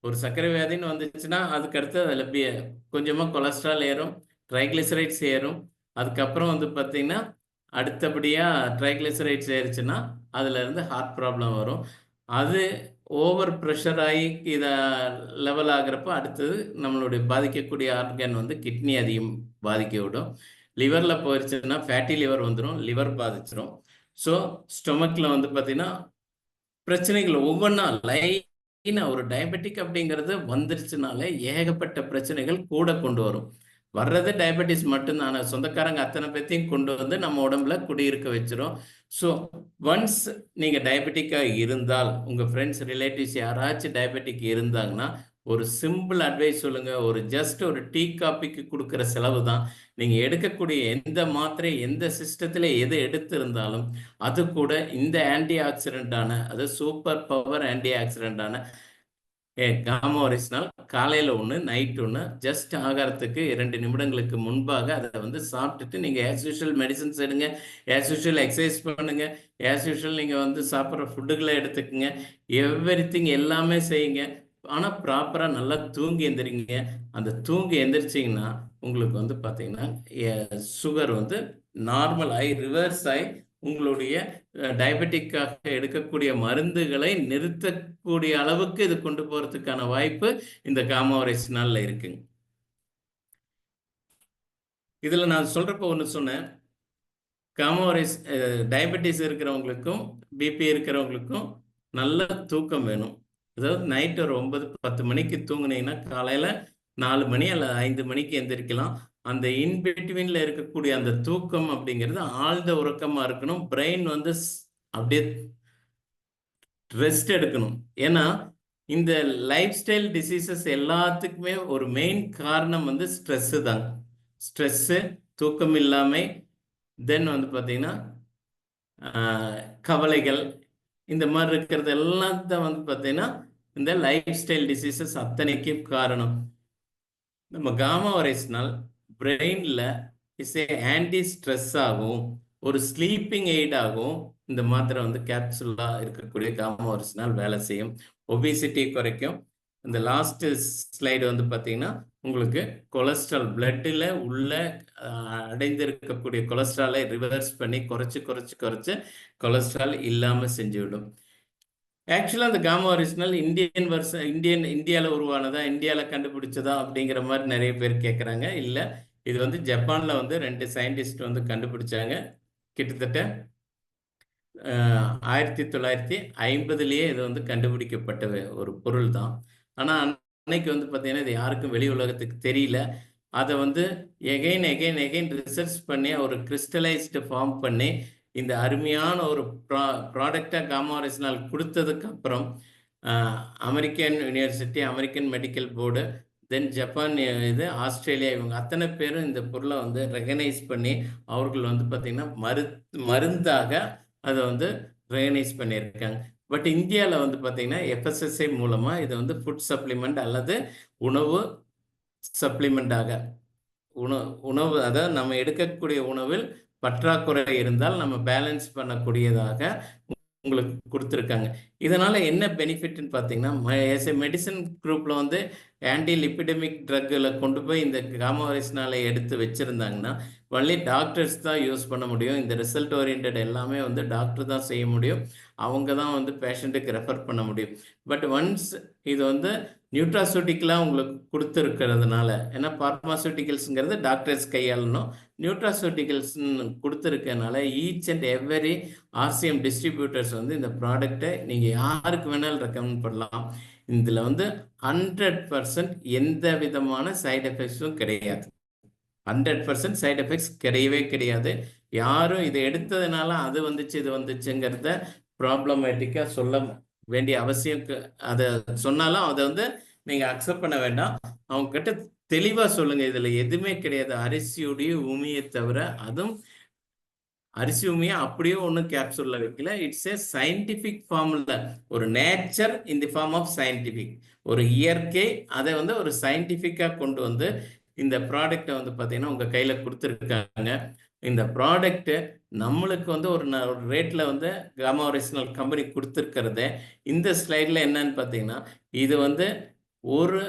ஒரு சர்க்கரை வியாதின்னு வந்துச்சுன்னா அதுக்கடுத்து அதில் கொஞ்சமாக கொலஸ்ட்ரால் ஏறும், ட்ரைக்ளிசரைட்ஸ் ஏறும். அதுக்கப்புறம் வந்து பார்த்தீங்கன்னா அடுத்தபடியாக ட்ரைக்ளிசரைட்ஸ் ஏறிச்சுன்னா அதுலேருந்து ஹார்ட் ப்ராப்ளம் வரும். அது ஓவர் ப்ரெஷர் ஆகி இதை லெவல் ஆகிறப்ப அடுத்தது நம்மளுடைய பாதிக்கக்கூடிய ஆர்கன் வந்து கிட்னி அதிகம் பாதிக்க விடும். லிவரில் போயிடுச்சுன்னா ஃபேட்டி லிவர் வந்துடும், லிவர் பாதிச்சிடும். ஸோ ஸ்டொமக்கில் வந்து பார்த்திங்கன்னா பிரச்சனைகள் ஒவ்வொன்றா லைனாக ஒரு டயபெட்டிக் அப்படிங்கிறது வந்துருச்சுனாலே ஏகப்பட்ட பிரச்சனைகள் கூட கொண்டு வரும். வர்றது டயபெட்டிஸ் மட்டும்தான, சொந்தக்காரங்க அத்தனை பேர்த்தையும் கொண்டு வந்து நம்ம உடம்புல குடியிருக்க வச்சிரும். ஸோ ஒன்ஸ் நீங்கள் டயபெட்டிக்காக இருந்தால், உங்கள் ஃப்ரெண்ட்ஸ் ரிலேட்டிவ்ஸ் யாராச்சும் டயபெட்டிக் இருந்தாங்கன்னா ஒரு சிம்பிள் அட்வைஸ் சொல்லுங்கள். ஒரு டீ காப்பிக்கு கொடுக்குற செலவு தான். நீங்கள் எடுக்கக்கூடிய எந்த மாத்திரை எந்த சிஸ்டத்தில் எது எடுத்திருந்தாலும் அது கூட இந்த ஆன்டி ஆக்சிடென்டான, அது சூப்பர் பவர் ஆன்டி ஆக்சிடென்டான காமா ஒரிஜினல் காலையில் 1, நைட் 1, ஜஸ்ட் ஆகாரத்துக்கு 2 நிமிடங்களுக்கு முன்பாக அதை வந்து சாப்பிட்டுட்டு நீங்கள் ஆஸ் யூஷுவல் மெடிசன்ஸ் எடுங்க, ஆஸ் யூஷுவல் எக்ஸசைஸ் பண்ணுங்க, ஆஸ் யூஷுவல் நீங்கள் வந்து சாப்பிட்ற ஃபுட்டுகளை எடுத்துக்கோங்க, எவ்ரிதிங் எல்லாமே செய்யுங்க. ஆனால் ப்ராப்பராக நல்லா தூங்கி எந்திரிங்க. அந்த தூங்கி எந்திரிச்சிங்கன்னா உங்களுக்கு வந்து பார்த்தீங்கன்னா சுகர் வந்து நார்மல் ஆகி ரிவர்ஸ் ஆகி உங்களுடைய டயபெட்டிக்காக எடுக்கக்கூடிய மருந்துகளை நிறுத்தக்கூடிய அளவுக்கு இது கொண்டு போகிறதுக்கான வாய்ப்பு இந்த காமா ஒரிஜினலில் இருக்குங்க. இதில் நான் சொல்கிறப்போ ஒன்று சொன்னேன், காமா ஒரிஜ் டயபெட்டிஸ் இருக்கிறவங்களுக்கும் பிபி இருக்கிறவங்களுக்கும் நல்ல தூக்கம் வேணும். அதாவது நைட்டு ஒரு 9-10 மணிக்கு தூங்குனீங்கன்னா காலையில் 4 மணி அல்லது 5 மணிக்கு எந்திரிக்கலாம். அந்த இன்பிட்வீன்ல இருக்கக்கூடிய அந்த தூக்கம் அப்படிங்கிறது ஆழ்ந்த உறக்கமா இருக்கணும். பிரெயின் வந்து அப்படியே ரெஸ்ட் எடுக்கணும். ஏன்னா இந்த லைஃப் ஸ்டைல் டிசீசஸ் எல்லாத்துக்குமே ஒரு மெயின் காரணம் வந்து ஸ்ட்ரெஸ்ஸு தாங்க. ஸ்ட்ரெஸ்ஸு, தூக்கம் இல்லாமை, தென் வந்து பார்த்தீங்கன்னா கவலைகள், இந்த மாதிரி இருக்கிறது எல்லாம் தான் வந்து பார்த்தீங்கன்னா இந்த லைஃப் ஸ்டைல் டிசீசஸ் அத்தனைக்கும் காரணம். நம்ம காமா ஒரேஸ்னால் பிரெயினில் இஸ் ஏ ஆன்டி ஸ்ட்ரெஸ் ஆகும், ஒரு ஸ்லீப்பிங் எய்ட் ஆகும். இந்த மாத்திரை வந்து கேப்சுலாக இருக்கக்கூடிய காமா ஒரேஸ்னால் வேலை செய்யும். ஒபிசிட்டி குறைக்கும். இந்த லாஸ்ட் ஸ்லைடு வந்து பார்த்தீங்கன்னா உங்களுக்கு கொலஸ்ட்ரால் பிளட்டில் உள்ள அடைந்திருக்கக்கூடிய கொலஸ்ட்ராலை ரிவர்ஸ் பண்ணி குறைச்சு கொலஸ்ட்ரால் இல்லாமல் செஞ்சுவிடும். ஆக்சுவலாக அந்த காமா ஒரிஜினல் இந்தியாவில் உருவானதா, இந்தியாவில் கண்டுபிடிச்சதா அப்படிங்கிற மாதிரி நிறைய பேர் கேட்குறாங்க. இல்லை, இது வந்து ஜப்பானில் வந்து 2 சயின்டிஸ்ட் வந்து கண்டுபிடிச்சாங்க. கிட்டத்தட்ட 1950லேயே இது வந்து கண்டுபிடிக்கப்பட்ட ஒரு பொருள் தான். ஆனால் அன்னைக்கு வந்து பார்த்தீங்கன்னா இது யாருக்கும் வெளி உலகத்துக்கு தெரியல. அதை வந்து எகைன் ரிசர்ச் பண்ணி ஒரு கிறிஸ்டலைஸ்டு ஃபார்ம் பண்ணி இந்த அருமையான ஒரு ப்ராடக்டாக காமா ஒரிஜினல் கொடுத்ததுக்கு அப்புறம் American university, American medical board, then Japan, இது ஆஸ்திரேலியா, இவங்க அத்தனை பேரும் இந்த பொருளை வந்து ரெகனைஸ் பண்ணி அவர்கள் வந்து பார்த்திங்கன்னா மருந்தாக அதை வந்து ரெகனைஸ் பண்ணியிருக்காங்க. பட் இந்தியாவில் வந்து பார்த்திங்கன்னா FSSAI மூலமாக இதை வந்து ஃபுட் சப்ளிமெண்ட் அல்லது உணவு சப்ளிமெண்டாக உணவு அதாவது நம்ம எடுக்கக்கூடிய உணவில் பற்றாக்குறை இருந்தால் நம்ம பேலன்ஸ் பண்ணக்கூடியதாக உங்களுக்கு கொடுத்துருக்காங்க. இதனால என்ன பெனிஃபிட்னு பார்த்தீங்கன்னா, மெடிசன் குரூப்ல வந்து ஆன்டி லிபிடமிக் ட்ரக்கில் கொண்டு போய் இந்த காமா ஒரிஜினலை எடுத்து வச்சிருந்தாங்கன்னா ஒன்லி டாக்டர்ஸ் தான் யூஸ் பண்ண முடியும். இந்த ரிசல்ட் ஓரியன்ட் எல்லாமே வந்து டாக்டர் தான் செய்ய முடியும். அவங்க தான் வந்து பேஷண்ட்டுக்கு ரெஃபர் பண்ண முடியும். பட் ஒன்ஸ் இது வந்து நியூட்ராசூட்டிக்கலாக உங்களுக்கு கொடுத்துருக்கிறதுனால, ஏன்னா பார்மாசூட்டிக்கல்ஸுங்கிறது டாக்டர்ஸ் கையாளணும், நியூட்ராசூட்டிக்கல்ஸ்ன்னு கொடுத்துருக்கனால each and every RCM distributors வந்து இந்த ப்ராடக்டை நீங்கள் யாருக்கு வேணாலும் ரெக்கமெண்ட் பண்ணலாம். இதில் வந்து 100% எந்த விதமான சைடு எஃபெக்ட்ஸும் கிடையாது. 100% சைடு எஃபெக்ட்ஸ் கிடையவே கிடையாது. யாரும் இதை எடுத்ததுனால அது வந்துச்சு இது வந்துச்சுங்கிறத ப்ராப்ளமேட்டிக்காக சொல்ல வேண்டிய அவசியம், அதை சொன்னாலும் அதை வந்து நீங்கள் அக்செப்ட் பண்ண வேண்டாம். அவங்க கிட்ட தெளிவாக சொல்லுங்கள், இதில் எதுவுமே கிடையாது, அரிசியுடைய உமியை தவிர. அதுவும் அரிசி உமியை அப்படியே ஒன்றும் கேப்சூல்ல வைக்கல. இட்ஸ் ஏ சயின்டிஃபிக் ஃபார்முலா, ஒரு nature in the form of scientific, ஒரு இயற்கை, அதை வந்து ஒரு சயின்டிஃபிக்காக கொண்டு வந்து இந்த ப்ராடக்டை வந்து பார்த்தீங்கன்னா உங்கள் கையில் கொடுத்துருக்காங்க. இந்த ப்ராடக்ட்டு நம்மளுக்கு வந்து ஒரு ரேட்டில் வந்து காமா ஒரிஜினல் கம்பெனி கொடுத்துருக்கிறத இந்த ஸ்லைடில் என்னன்னு பார்த்தீங்கன்னா, இது வந்து ஒரு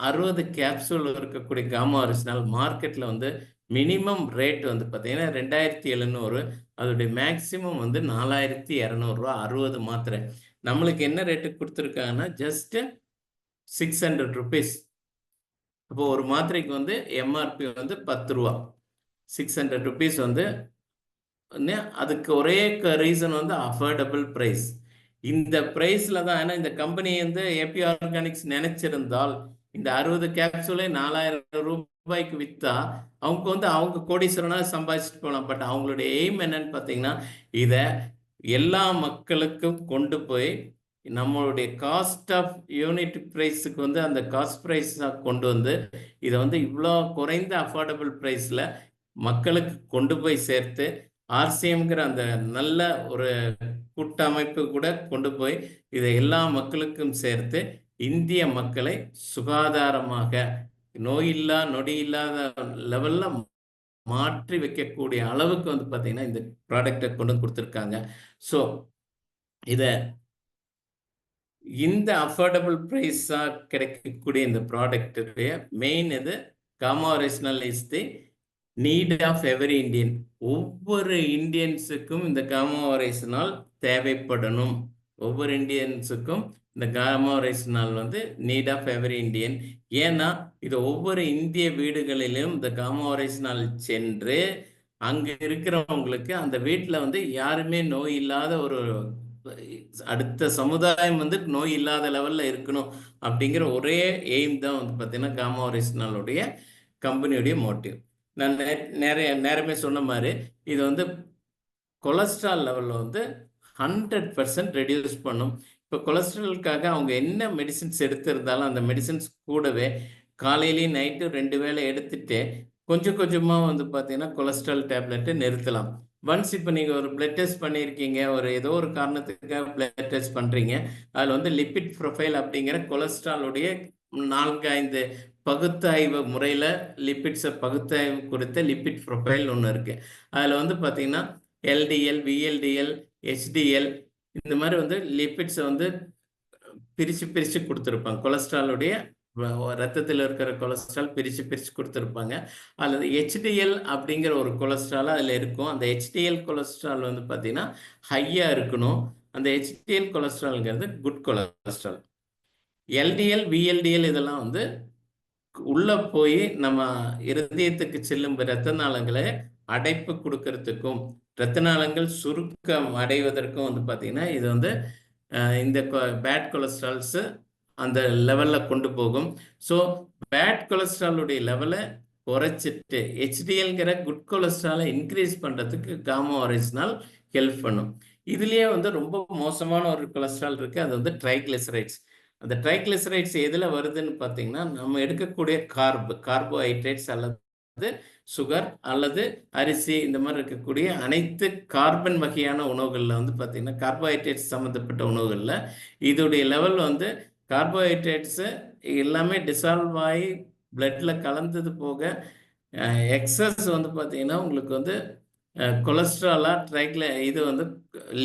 60 கேப்சூல் இருக்கக்கூடிய காமா ஒரிஜினல் மார்க்கெட்டில் வந்து மினிமம் ரேட் வந்து பார்த்தீங்கன்னா 2700, அதோடைய மேக்சிமம் வந்து 4200 ரூபா 60 மாத்திரை. நம்மளுக்கு என்ன ரேட்டு கொடுத்துருக்காங்கன்னா ஜஸ்ட் 600 ருபீஸ். அப்போ ஒரு மாத்திரைக்கு வந்து MRP வந்து 10 ரூபா, 600 ருபீஸ் வந்து. அதுக்கு ஒரே ரீசன் வந்து அஃபோர்டபுள் ப்ரைஸ். இந்த ப்ரைஸில் தான், ஏன்னா இந்த கம்பெனி வந்து AP ஆர்கானிக்ஸ் நினைச்சிருந்தால் இந்த 60 கேப்சூலை 4000 ரூபாய்க்கு விற்றா அவங்க வந்து அவங்க கோடீஸ்வரனாக சம்பாதிச்சுட்டு போகலாம். பட் அவங்களுடைய எய்ம் என்னன்னு பார்த்தீங்கன்னா, இதை எல்லா மக்களுக்கும் கொண்டு போய் நம்மளுடைய காஸ்ட் ஆஃப் யூனிட் ப்ரைஸுக்கு வந்து அந்த காஸ்ட் ப்ரைஸாக கொண்டு வந்து இதை வந்து இவ்வளோ குறைந்த அஃபோர்டபுள் ப்ரைஸில் மக்களுக்கு கொண்டு போய் சேர்த்து RCMங்கிற அந்த நல்ல ஒரு கூட்டமைப்பு கூட கொண்டு போய் இதை எல்லா மக்களுக்கும் சேர்த்து இந்திய மக்களை சுகாதாரமாக நோயில்லா நொடி இல்லாத லெவலில் மாற்றி வைக்கக்கூடிய அளவுக்கு வந்து பார்த்தீங்கன்னா இந்த ப்ராடக்டை கொண்டு கொடுத்துருக்காங்க. ஸோ இதை இந்த அஃபோர்டபுள் ப்ரைஸாக கிடைக்கக்கூடிய இந்த ப்ராடக்டுடைய மெயின் இது gamma oryzanol is the need of every Indian. ஒவ்வொரு இந்தியன்ஸுக்கும் இந்த காமா ஒரிஜினல் தேவைப்படணும். ஒவ்வொரு இந்தியன்ஸுக்கும் இந்த காமா ஒரிஜினல் வந்து நீட் ஆஃப் எவரி இந்தியன். ஏன்னா இது ஒவ்வொரு இந்திய வீடுகளிலும் இந்த காமா ஒரிஜினல் சென்று அங்கே இருக்கிறவங்களுக்கு அந்த வீட்டில் வந்து யாருமே நோய் இல்லாத ஒரு அடுத்த சமுதாயம் வந்து நோய் இல்லாத லெவலில் இருக்கணும் அப்படிங்கிற ஒரே எய்ம் தான் வந்து பார்த்தீங்கன்னா காமா ஒரிஜினலுடைய கம்பெனியுடைய மோட்டிவ். நான் நேரமே சொன்ன மாதிரி இது வந்து கொலஸ்ட்ரால் லெவலில் வந்து 100% ரெடியூஸ் பண்ணும். இப்போ கொலஸ்ட்ராலுக்காக அவங்க என்ன மெடிசின்ஸ் எடுத்திருந்தாலும் அந்த மெடிசின்ஸ் கூடவே காலையிலையும் நைட்டு 2 வேளை எடுத்துட்டு கொஞ்சம் கொஞ்சமாக வந்து பார்த்தீங்கன்னா கொலஸ்ட்ரால் டேப்லெட்டை நிறுத்தலாம். ஒன்ஸ் இப்போ நீங்கள் ஒரு பிளட் டெஸ்ட் பண்ணியிருக்கீங்க, ஒரு ஏதோ ஒரு காரணத்துக்காக பிளட் டெஸ்ட் பண்ணுறீங்க, அதில் வந்து லிப்பிட் ப்ரொஃபைல் அப்படிங்கிற கொலஸ்ட்ராலுடைய 4-5 பகுத்தாய்வு முறையில் லிப்பிட்ஸை பகுத்தாய்வு கொடுத்த லிப்பிட் ப்ரொஃபைல் ஒன்று இருக்குது. அதில் வந்து பார்த்தீங்கன்னா எல்டிஎல், விஎல்டிஎல், ஹெச்டிஎல் இந்த மாதிரி வந்து லிப்பிட்ஸை வந்து பிரித்து கொடுத்துருப்பாங்க. கொலஸ்ட்ராலுடைய ரத்தத்தில் இருக்கிற கொலஸ்ட்ரால் பிரித்து கொடுத்துருப்பாங்க. அல்லது ஹெச்டிஎல் அப்படிங்கிற ஒரு கொலஸ்ட்ரால் அதில் இருக்கும். அந்த ஹெச்டிஎல் கொலஸ்ட்ரால் வந்து பார்த்தீங்கன்னா ஹையாக இருக்கணும். அந்த ஹெச்டிஎல் கொலஸ்ட்ரால்ங்கிறது குட் கொலஸ்ட்ரால். எல்டிஎல், விஎல்டிஎல் இதெல்லாம் வந்து உள்ள போய் நம்ம இருதயத்துக்கு செல்லும் இரத்த நாளங்களை அடைப்பு கொடுக்கறதுக்கும் இரத்த நாளங்கள் சுருக்கம் அடைவதற்கும் வந்து பார்த்தீங்கன்னா இது வந்து இந்த பேட் கொலஸ்ட்ரால்ஸ் அந்த லெவலில் கொண்டு போகும். ஸோ பேட் கொலஸ்ட்ராலுடைய லெவலை குறைச்சிட்டு ஹெச்டிஎல்ங்கிற குட் கொலஸ்ட்ராலை இன்க்ரீஸ் பண்ணுறதுக்கு காமா ஆரஞ்சினால் ஹெல்ப் பண்ணும். இதுலேயே வந்து ரொம்ப மோசமான ஒரு கொலஸ்ட்ரால் இருக்குது, அது வந்து ட்ரைக்ளிசரைட்ஸ். அந்த ட்ரைக்ளிசரைட்ஸ் எதில் வருதுன்னு பார்த்தீங்கன்னா நம்ம எடுக்கக்கூடிய கார்போஹைட்ரேட்ஸ் அல்லது சுகர் அல்லது அரிசி இந்த மாதிரி இருக்கக்கூடிய அனைத்து கார்பன் வகையான உணவுகளில் வந்து பார்த்தீங்கன்னா கார்போஹைட்ரேட்ஸ் சம்மந்தப்பட்ட உணவுகளில் இதோடைய லெவல் வந்து கார்போஹைட்ரேட்ஸு எல்லாமே டிசால்வ் ஆகி பிளட்டில் கலந்தது போக எக்ஸஸ் வந்து பார்த்தீங்கன்னா உங்களுக்கு வந்து கொலஸ்ட்ராலாக இது வந்து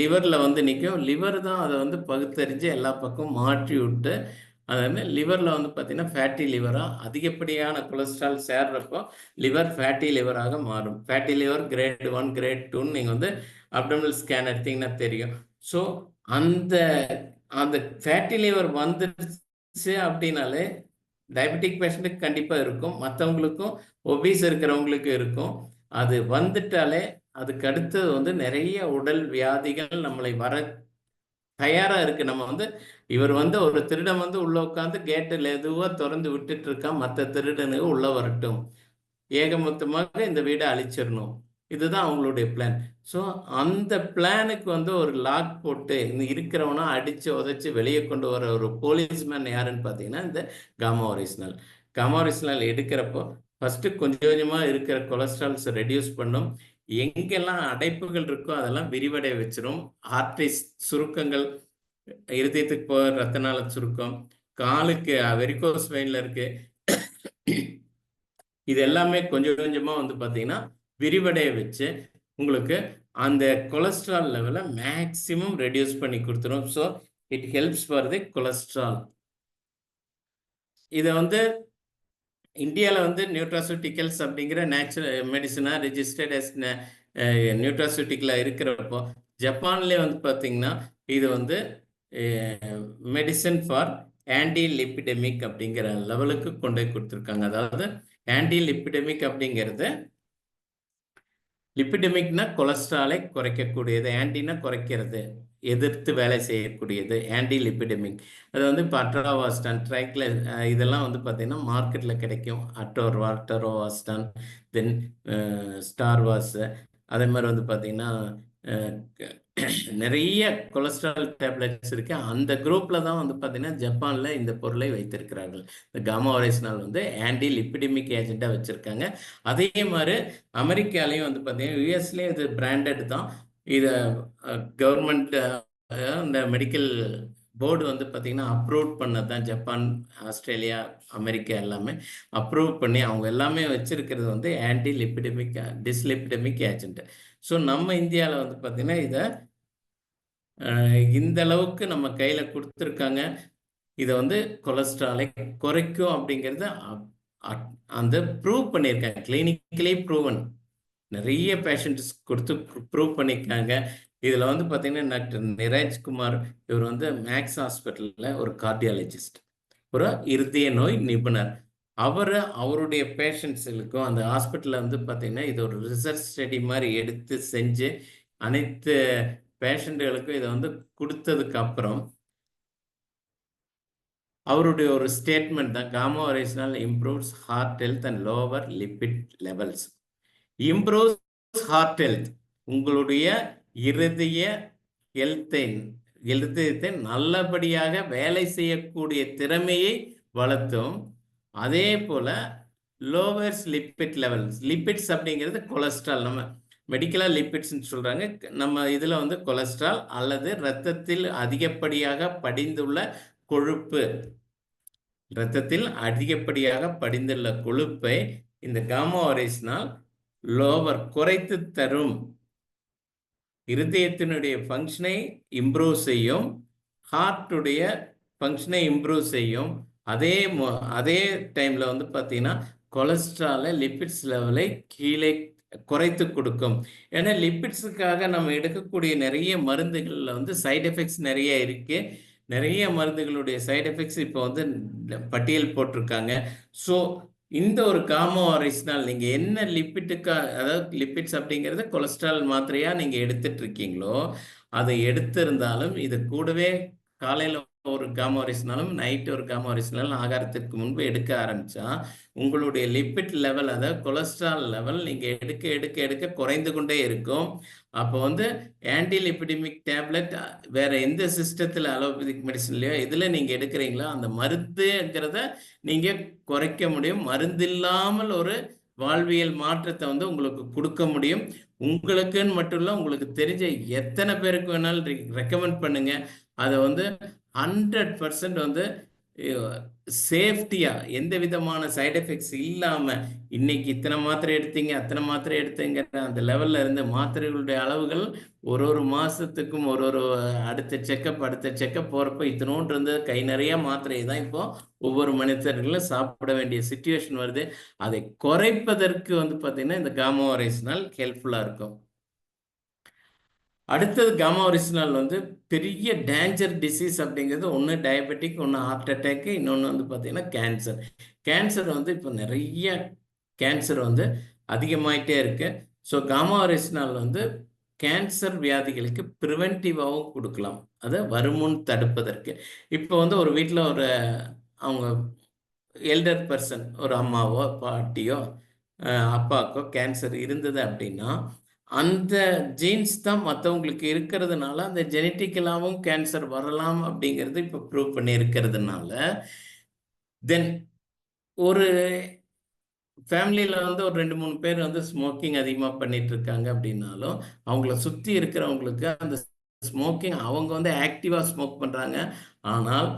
லிவரில் வந்து நிற்கும். லிவர் தான் அதை வந்து பகுத்தறிஞ்சு எல்லா பக்கமும் மாற்றி விட்டு அதுமாதிரி லிவரில் வந்து பார்த்தீங்கன்னா ஃபேட்டி லிவராக அதிகப்படியான கொலஸ்ட்ரால் சேர்றப்போ லிவர் ஃபேட்டி லிவராக மாறும். ஃபேட்டி லிவர் கிரேட் 1 கிரேட் 2ன்னு நீங்கள் வந்து அப்டோமினல் ஸ்கேன் எடுத்தீங்கன்னா தெரியும். ஸோ அந்த அந்த ஃபேட்டி லிவர் வந்துருச்சு அப்படின்னாலே டயபெட்டிக் பேஷண்ட்டுக்கு கண்டிப்பாக இருக்கும், மற்றவங்களுக்கும் ஒபீஸ் இருக்கிறவங்களுக்கு இருக்கும். அது வந்துட்டாலே அதுக்கு அடுத்தது வந்து நிறைய உடல் வியாதிகள் நம்மளை வர தயாரா இருக்கு. நம்ம வந்து இவர் வந்து ஒரு திருடன் வந்து உள்ள உட்காந்து கேட்டில் எதுவோ திறந்து விட்டுட்டு இருக்கான், மற்ற திருடனுக்கு உள்ள வரட்டும், ஏகமொத்தமாக இந்த வீடை அழிச்சிடணும், இதுதான் அவங்களுடைய பிளான். ஸோ அந்த பிளானுக்கு வந்து ஒரு லாக் போட்டு இருக்கிறவனா அடிச்சு உதைச்சு வெளியே கொண்டு வர ஒரு போலீஸ்மேன் யாருன்னு பார்த்தீங்கன்னா இந்த காமா ஒரிஜினல். காமா ஒரிஜினல் எடுக்கிறப்போ ஃபர்ஸ்ட் கொஞ்சம் கொஞ்சமாக இருக்கிற கொலஸ்ட்ரால்ஸ் ரெடியூஸ் பண்ணும். எங்கெல்லாம் அடைப்புகள் இருக்கோ அதெல்லாம் விரிவடைய வச்சிரும். ஆர்டரிஸ் சுருக்கங்கள், இருதயத்துக்கு போகிற ரத்த நாள சுருக்கம், காலுக்கு வெரிகோஸ் வெயின்ல இருக்கு, இது எல்லாமே கொஞ்சம் கொஞ்சமாக வந்து பார்த்தீங்கன்னா விரிவடைய வச்சு உங்களுக்கு அந்த கொலஸ்ட்ரால் லெவலை மேக்சிமம் ரெடியூஸ் பண்ணி கொடுத்துரும். So it helps for the cholesterol. இதை வந்து இந்தியாவில் வந்து நியூட்ராசூட்டிக்கல்ஸ் அப்படிங்கிற நேச்சுரல் மெடிசனாக ரெஜிஸ்டர்ட் அஸ் நியூட்ராசூட்டிக்கலாக இருக்கிறப்போ ஜப்பான்லேயே வந்து பார்த்தீங்கன்னா இது வந்து மெடிசன் ஃபார் ஆன்டி லிப்பிடெமிக் அப்படிங்கிற லெவலுக்கு கொண்டு போய் கொடுத்துருக்காங்க. அதாவது ஆன்டி லிப்பிடெமிக் அப்படிங்கிறது லிப்பிடெமிக்னா கொலஸ்ட்ராலை குறைக்கக்கூடியது, ஆன்டினா குறைக்கிறது, எதிர்த்து வேலை செய்யக்கூடியது ஆன்டி லிப்பிடெமிக். அது வந்து இப்போ அட்ரோவாஸ்டான், இதெல்லாம் வந்து பார்த்தீங்கன்னா மார்க்கெட்டில் கிடைக்கும். அட்டோவாஸ்டான், தென் ஸ்டார்வாஸ், அதே மாதிரி வந்து பார்த்தீங்கன்னா நிறைய கொலஸ்ட்ரால் டேப்லெட்ஸ் இருக்கு. அந்த குரூப்பில் தான் வந்து பார்த்தீங்கன்னா ஜப்பானில் இந்த பொருளை வைத்திருக்கிறார்கள். இந்த காமா ஒரிஜினல் வந்து ஆன்டி லிப்பிடெமிக் ஏஜென்ட்டாக வச்சுருக்காங்க. அதே மாதிரி அமெரிக்காலையும் வந்து பார்த்தீங்கன்னா யூஎஸ்லேயும் இது பிராண்டட் தான். இதை கவர்மெண்ட் இந்த மெடிக்கல் போர்டு வந்து பார்த்தீங்கன்னா அப்ரூவ் பண்ணது தான். ஜப்பான், ஆஸ்திரேலியா, அமெரிக்கா எல்லாமே அப்ரூவ் பண்ணி அவங்க எல்லாமே வச்சிருக்கிறது வந்து ஆன்டி லிப்பிடெமிக் டிஸ்லிப்பிடெமிக் ஏஜென்ட். ஸோ நம்ம இந்தியாவில் வந்து பார்த்தீங்கன்னா இதை இந்த அளவுக்கு நம்ம கையில் கொடுத்துருக்காங்க. இதை வந்து கொலஸ்ட்ராலை குறைக்கும் அப்படிங்கிறத அந்த ப்ரூவ் பண்ணியிருக்காங்க, கிளினிக்கலி ப்ரூவன். நிறைய பேஷண்ட்ஸ் கொடுத்து ப்ரூவ் பண்ணியிருக்காங்க. இதில் வந்து பார்த்தீங்கன்னா டாக்டர் நிராஜ்குமார், இவர் வந்து மேக்ஸ் ஹாஸ்பிட்டலில் ஒரு கார்டியாலஜிஸ்ட், ஒரு இருதய நோய் நிபுணர். அவருடைய பேஷண்ட்ஸுக்கும் அந்த ஹாஸ்பிட்டலில் வந்து பார்த்தீங்கன்னா இது ஒரு ரிசர்ச் ஸ்டடி மாதிரி எடுத்து செஞ்சு அனைத்து பேஷண்ட்டுகளுக்கும் இதை வந்து கொடுத்ததுக்கு அப்புறம் அவருடைய ஒரு ஸ்டேட்மெண்ட் தான், gamma oryzanol improves heart health and lower lipid levels. Improves heart health, உங்களுடைய இருதய இருதயத்தை நல்லபடியாக வேலை செய்யக்கூடிய திறமையை வளர்த்தும். அதே போல லோவர்ஸ் லிப்பிட் லெவல்ஸ். லிப்பிட்ஸ் அப்படிங்கிறது கொலஸ்ட்ரால், நம்ம மெடிக்கலா லிப்பிட்ஸ்ன்னு சொல்றாங்க. நம்ம இதுல வந்து கொலஸ்ட்ரால் அல்லது இரத்தத்தில் அதிகப்படியாக படிந்துள்ள கொழுப்பு, இரத்தத்தில் அதிகப்படியாக படிந்துள்ள கொழுப்பை இந்த காமா ஒரேஸ்னால் குறைத்து தரும். இருதயத்தினுடைய ஃபங்க்ஷனை இம்ப்ரூவ் செய்யும், ஹார்ட்டுடைய ஃபங்க்ஷனை இம்ப்ரூவ் செய்யும். அதே டைம்ல வந்து பார்த்தீங்கன்னா கொலஸ்ட்ராலை, லிப்பிட்ஸ் லெவலை கீழே குறைத்து கொடுக்கும். ஏன்னா லிப்பிட்ஸுக்காக நம்ம எடுக்கக்கூடிய நிறைய மருந்துகளில் வந்து சைடு எஃபெக்ட்ஸ் நிறைய இருக்கு. நிறைய மருந்துகளுடைய சைடு எஃபெக்ட்ஸ் இப்போ வந்து பட்டியல் போட்டிருக்காங்க. ஸோ இந்த ஒரு காமா ஒரேஸ்னால் நீங்க என்ன லிப்பிட்டுக்கா, அதாவது லிப்பிட்ஸ் அப்படிங்கிறது கொலஸ்ட்ரால் மாத்திரையா நீங்க எடுத்துட்டு இருக்கீங்களோ, அதை எடுத்திருந்தாலும் இது கூடவே காலையில ஒரு காமா ஒரேஸ்னாலும் நைட் ஒரு காமா ஒரேஸ்னாலும் ஆகாரத்திற்கு முன்பு எடுக்க ஆரம்பிச்சா உங்களுடைய லிப்பிட் லெவல், அதாவது கொலஸ்ட்ரால் லெவல் நீங்க எடுக்க எடுக்க எடுக்க குறைந்து கொண்டே இருக்கும். அப்போ வந்து ஆன்டி லிப்பிடமிக் டேப்லெட் வேற எந்த சிஸ்டத்தில் அலோபதிக் மெடிசன்லையோ இதில் நீங்க எடுக்கிறீங்களோ அந்த மருந்துங்கிறத நீங்க குறைக்க முடியும். மருந்து இல்லாமல் ஒரு வாழ்வியல் மாற்றத்தை வந்து உங்களுக்கு கொடுக்க முடியும். உங்களுக்குன்னு மட்டும் இல்லை, உங்களுக்கு தெரிஞ்ச எத்தனை பேருக்கு வேணாலும் ரெக்கமெண்ட் பண்ணுங்க. அதை வந்து 100% வந்து சேஃப்டியா, எந்த விதமான சைடு எஃபெக்ட்ஸ் இல்லாம, இன்னைக்கு இத்தனை மாத்திரை எடுத்தீங்க அத்தனை மாத்திரை எடுத்தீங்க அந்த லெவல்ல இருந்து மாத்திரைகளுடைய அளவுகள் ஒரு மாசத்துக்கும் அடுத்த செக்கப் போறப்ப இத்தனோன்று இருந்து கை நிறைய மாத்திரை தான் இப்போ ஒவ்வொரு மனிதர்களும் சாப்பிட வேண்டிய சிச்சுவேஷன் வருது. அதை குறைப்பதற்கு வந்து பார்த்தீங்கன்னா இந்த காமா ஒரேஸ்னால் ஹெல்ப்ஃபுல்லா இருக்கும். அடுத்தது காமா ஒரிஜினல் வந்து பெரிய டேஞ்சர் டிசீஸ் அப்படிங்கிறது ஒன்று டயபெட்டிக், ஒன்று ஹார்ட் அட்டாக்கு, இன்னொன்று வந்து பார்த்தீங்கன்னா கேன்சர். கேன்சர் வந்து இப்போ நிறைய கேன்சர் வந்து அதிகமாயிட்டே இருக்கு. ஸோ காமா ஒரிஜினல் வந்து கேன்சர் வியாதிகளுக்கு ப்ரிவென்டிவாகவும் கொடுக்கலாம், அதை வருமுன் தடுப்பதற்கு. இப்போ வந்து ஒரு வீட்டில் அவங்க எல்டர் பர்சன், ஒரு அம்மாவோ பாட்டியோ அப்பாக்கோ கேன்சர் இருந்தது அப்படின்னா அந்த ஜீன்ஸ் தான் மற்றவங்களுக்கு இருக்கிறதுனால அந்த ஜெனட்டிக்கலாகவும் கேன்சர் வரலாம் அப்படிங்கிறது இப்போ ப்ரூவ் பண்ணி இருக்கிறதுனால, தென் ஒரு ஃபேமிலியில் வந்து ஒரு 2-3 பேர் வந்து ஸ்மோக்கிங் அதிகமாக பண்ணிட்டு இருக்காங்க அப்படின்னாலும் அவங்கள சுற்றி இருக்கிறவங்களுக்கு அந்த ஸ்மோக்கிங், அவங்க வந்து ஆக்டிவாக ஸ்மோக் பண்ணுறாங்க. ஆனால்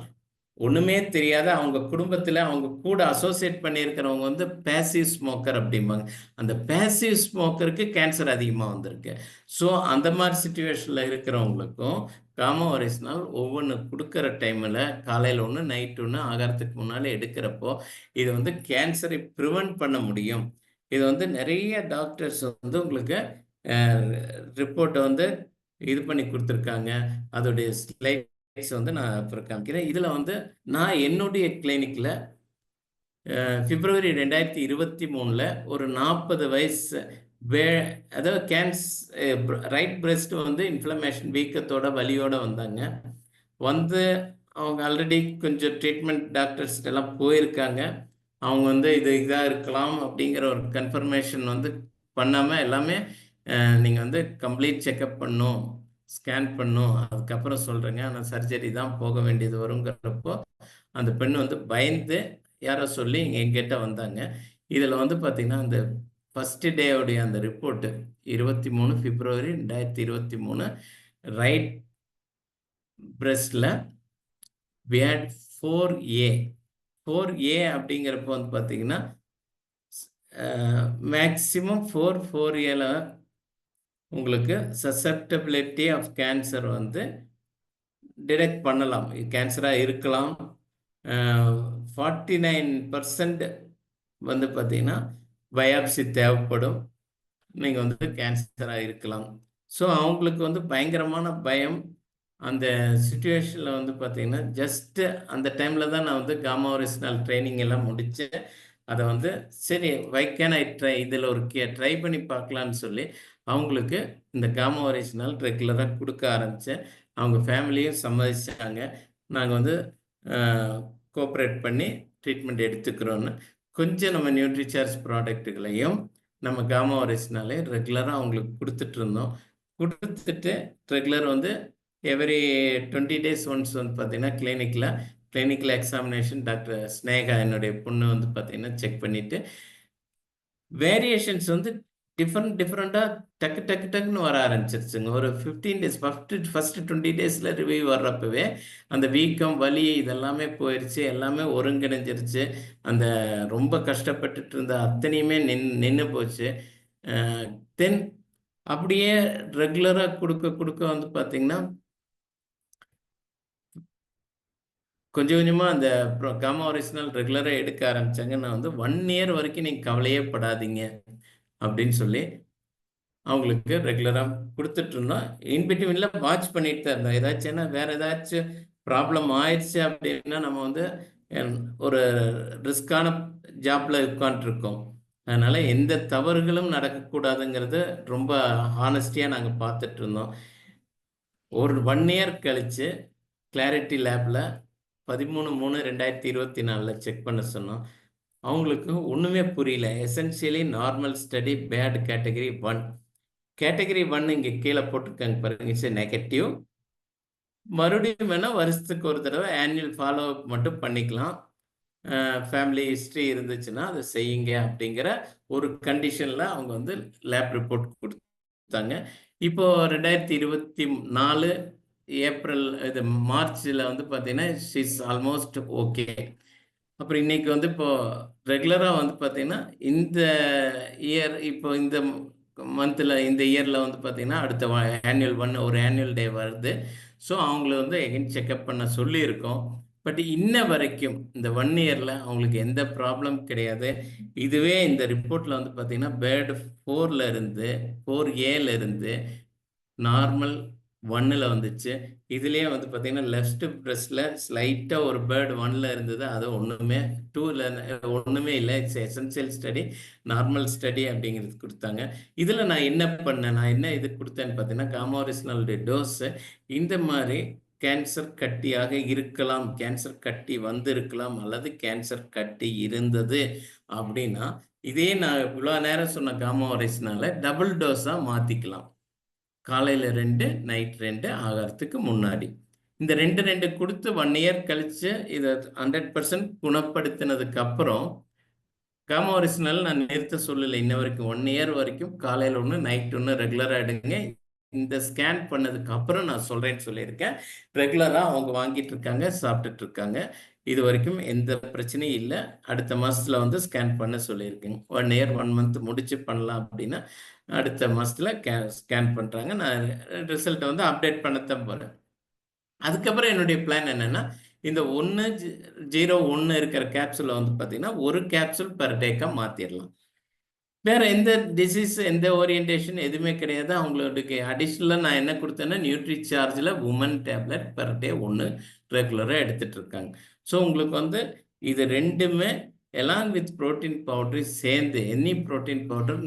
ஒண்ணுமே தெரியாத அவங்க குடும்பத்துல அவங்க கூட அசோசியேட் பண்ணியிருக்கிறவங்க வந்து பேசிவ் ஸ்மோக்கர் அப்படிம்பாங்க. அந்த பேசிவ் ஸ்மோக்கருக்கு கேன்சர் அதிகமாக வந்திருக்கு. ஸோ அந்த மாதிரி சுச்சுவேஷன்ல இருக்கிறவங்களுக்கும் காமா ஒரேஸ்னால் ஒவ்வொன்று கொடுக்குற டைமில் காலையில் ஒன்று நைட் ஒன்று ஆகாரத்துக்கு முன்னாலே எடுக்கிறப்போ இது வந்து கேன்சரை ப்ரிவென்ட் பண்ண முடியும். இது வந்து நிறைய டாக்டர்ஸ் வந்து உங்களுக்கு ரிப்போர்ட்டை வந்து இது பண்ணி கொடுத்துருக்காங்க. அதோடைய ஸ்லைட் வந்து நான் அப்புறம் காமிக்கிறேன். இதில் வந்து நான் என்னுடைய கிளினிக்கில் பிப்ரவரி 2023 ஒரு 40 வயசு அதாவது ரைட் பிரெஸ்ட் வந்து இன்ஃப்ளமேஷன் வீக்கத்தோட வலியோட வந்தாங்க. வந்து அவங்க ஆல்ரெடி கொஞ்சம் ட்ரீட்மெண்ட் டாக்டர்ஸ்கிட்ட எல்லாம் போயிருக்காங்க. அவங்க வந்து இதாக இருக்கலாம் அப்படிங்கிற ஒரு கன்ஃபர்மேஷன் வந்து பண்ணாமல் எல்லாமே நீங்கள் வந்து கம்ப்ளீட் செக்கப் பண்ணும், ஸ்கேன் பண்ணும், அதுக்கப்புறம் சொல்கிறேங்க, ஆனால் சர்ஜரி தான் போக வேண்டியது வருங்கிறப்போ அந்த பெண் வந்து பயந்து யாரோ சொல்லி எங்கிட்ட வந்தாங்க. இதில் வந்து பார்த்தீங்கன்னா அந்த ஃபஸ்ட்டு டேவுடைய அந்த ரிப்போர்ட்டு 23 பிப்ரவரி 2023 ரைட் பிரெஸ்டில் we had 4A. 4A அப்படிங்கிறப்போ வந்து பார்த்தீங்கன்னா மேக்சிமம் 4A உங்களுக்கு சசப்டபிலிட்டி ஆஃப் கேன்சர் வந்து டிடெக்ட் பண்ணலாம், கேன்சராக இருக்கலாம். 49% வந்து பார்த்தீங்கன்னா பயாப்சி தேவைப்படும், நீங்கள் வந்து கேன்சராக இருக்கலாம். ஸோ அவங்களுக்கு வந்து பயங்கரமான பயம். அந்த சுச்சுவேஷனில் வந்து பார்த்தீங்கன்னா ஜஸ்ட்டு அந்த டைமில் தான் நான் வந்து காமா ஒரிஜினல் ட்ரைனிங் எல்லாம் முடித்தேன். அதை வந்து சரி வைக்கேன் இதில் ஒரு ட்ரை பண்ணி பார்க்கலான்னு சொல்லி அவங்களுக்கு இந்த காமா ஒரிஜினல் ரெகுலராக கொடுக்க ஆரம்பித்தேன். அவங்க ஃபேமிலியும் சம்மதிச்சாங்க. நாங்கள் வந்து கோஆப்ரேட் பண்ணி ட்ரீட்மெண்ட் எடுத்துக்கிறோன்னு கொஞ்சம் நம்ம நியூட்ரிசார்ஜ் ப்ராடக்ட்டுகளையும் நம்ம காமா ஒரிஜினாலே ரெகுலராக அவங்களுக்கு கொடுத்துட்டு இருந்தோம். கொடுத்துட்டு ரெகுலர் வந்து எவ்ரி 20 days ஒன்ஸ் வந்து பார்த்தீங்கன்னா கிளினிக்கில் எக்ஸாமினேஷன் டாக்டர் ஸ்னேகா என்னுடைய பொண்ணு வந்து பார்த்தீங்கன்னா செக் பண்ணிட்டு வேரியேஷன்ஸ் வந்து டிஃப்ரெண்ட்டாக டக்குன்னு வர ஆரம்பிச்சிருச்சுங்க. ஒரு 15 days ஃபர்ஸ்ட் 20 daysல ரிவ்யூ வர்றப்பவே அந்த வீக்கம் வலி இதெல்லாமே போயிடுச்சு, எல்லாமே ஒருங்கிணைஞ்சிருச்சு. அந்த ரொம்ப கஷ்டப்பட்டுட்டு இருந்த அத்தனையுமே நின்று போச்சு. தென் அப்படியே ரெகுலராக கொடுக்க வந்து பார்த்தீங்கன்னா கொஞ்சம் கொஞ்சமாக அந்த காமா ஒரிஜினல் ரெகுலராக எடுக்க ஆரம்பித்தாங்க. நான் வந்து 1 year வரைக்கும் நீங்கள் கவலையே படாதீங்க அப்படின்னு சொல்லி அவங்களுக்கு ரெகுலராக கொடுத்துட்டு இருந்தோம். இன்பிட்வீனில் வாட்ச் பண்ணிட்டு தான் இருந்தோம். ஏதாச்சும் வேற ஏதாச்சும் ப்ராப்ளம் ஆயிடுச்சு அப்படின்னா நம்ம வந்து ஒரு ரிஸ்கான ஜாப்ல உட்காந்துருக்கோம். அதனால எந்த தவறுகளும் நடக்கக்கூடாதுங்கிறது ரொம்ப ஹானஸ்டியாக நாங்கள் பார்த்துட்டு இருந்தோம். ஒரு 1 year கழிச்சு கிளாரிட்டி லேப்ல 13/3/2024 செக் பண்ண சொன்னோம். அவங்களுக்கு ஒன்றுமே புரியல. Essentially normal study bad category 1. Category 1 இங்கே கீழே போட்டிருக்காங்க பாருங்க, இட்ஸ் நெகட்டிவ். மறுபடியும் வேணால் வருஷத்துக்கு ஒரு தடவை ஆனுவல் ஃபாலோ அப் மட்டும் பண்ணிக்கலாம். ஃபேமிலி ஹிஸ்ட்ரி இருந்துச்சுன்னா அதை செய்யுங்க அப்படிங்கிற ஒரு கண்டிஷனில் அவங்க வந்து லேப் ரிப்போர்ட் கொடுத்தாங்க. இப்போ 2024 ஏப்ரல் இது மார்ச்சில் வந்து பார்த்தீங்கன்னா ஷீஸ் ஆல்மோஸ்ட் ஓகே. அப்புறம் இன்னைக்கு வந்து இப்போ ரெகுலராக வந்து பார்த்தீங்கன்னா இந்த இயர் இப்போ இந்த மந்தில் இந்த இயரில் வந்து பார்த்தீங்கன்னா அடுத்த ஒரு ஆனுவல் டே வருது. ஸோ அவங்கள வந்து எகைன் செக்அப் பண்ண சொல்லியிருக்கோம். பட் இன்ன வரைக்கும் இந்த 1 yearல அவங்களுக்கு எந்த ப்ராப்ளம் கிடையாது. இதுவே இந்த ரிப்போர்ட்டில் வந்து பார்த்தீங்கன்னா பேர்டு 4Aல இருந்து நார்மல் 1ல் வந்துச்சு. இதுலேயே வந்து பார்த்தீங்கன்னா லெஃப்ட் பிரஸ்ட்ல ஸ்லைட்டாக ஒரு பேர்டு 1ல் இருந்தது. அது ஒன்றுமே 2ல் ஒன்றுமே இல்லை. It's essential study, normal study அப்படிங்கிறது கொடுத்தாங்க. இதில் நான் என்ன பண்ணேன், நான் என்ன இது கொடுத்தேன்னு பார்த்தீங்கன்னா காமா ஒரிஜினலுடைய டோஸு இந்த மாதிரி கேன்சர் கட்டியாக இருக்கலாம், கேன்சர் கட்டி வந்திருக்கலாம், அல்லது கேன்சர் கட்டி இருந்தது அப்படின்னா இதே நான் இவ்வளோ நேரம் சொன்ன காமா ஒரிஜினால டபுள் டோஸாக மாற்றிக்கலாம். காலையில் 2 நைட் 2 ஆகிறதுக்கு முன்னாடி இந்த 2 கொடுத்து 1 year கழிச்சு இதை 100% குணப்படுத்தினதுக்கு அப்புறம் காமா ஒரிஜினல் நான் நிறுத்த சொல்லலை. இன்ன வரைக்கும் 1 year வரைக்கும் காலையில் 1 நைட் 1 ரெகுலராக எடுங்க. இந்த ஸ்கேன் பண்ணதுக்கு அப்புறம் நான் சொல்றேன்னு சொல்லியிருக்கேன். ரெகுலராக அவங்க வாங்கிட்டு இருக்காங்க, சாப்பிட்டுட்டு இருக்காங்க. இது வரைக்கும் எந்த பிரச்சனையும் இல்லை. அடுத்த மாசத்துல வந்து ஸ்கேன் பண்ண சொல்லியிருக்கேங்க. 1 year 1 month முடிச்சு பண்ணலாம் அப்படின்னா அடுத்த மாசத்துல ஸ்கேன் பண்றாங்க. நான் ரிசல்ட்டை வந்து அப்டேட் பண்ணத்தான் போறேன். அதுக்கப்புறம் என்னுடைய பிளான் என்னன்னா இந்த 101 இருக்கிற கேப்சூலை வந்து பார்த்தீங்கன்னா ஒரு கேப்சூல் பெர் டேக்கா மாற்றிடலாம். வேற எந்த டிசீஸ் எந்த ஓரியன்டேஷன் எதுவுமே கிடையாது. அவங்களுக்கு அடிஷ்னலாக நான் என்ன கொடுத்தேன்னா நியூட்ரி சார்ஜில் உமன் டேப்லெட் பெர் டே 1 ரெகுலராக எடுத்துட்டு இருக்காங்க. ஸோ உங்களுக்கு வந்து இது ரெண்டுமே எலாங் வித் ப்ரோட்டீன் பவுடர் சேர்ந்து எனி ப்ரோட்டீன் பவுடர்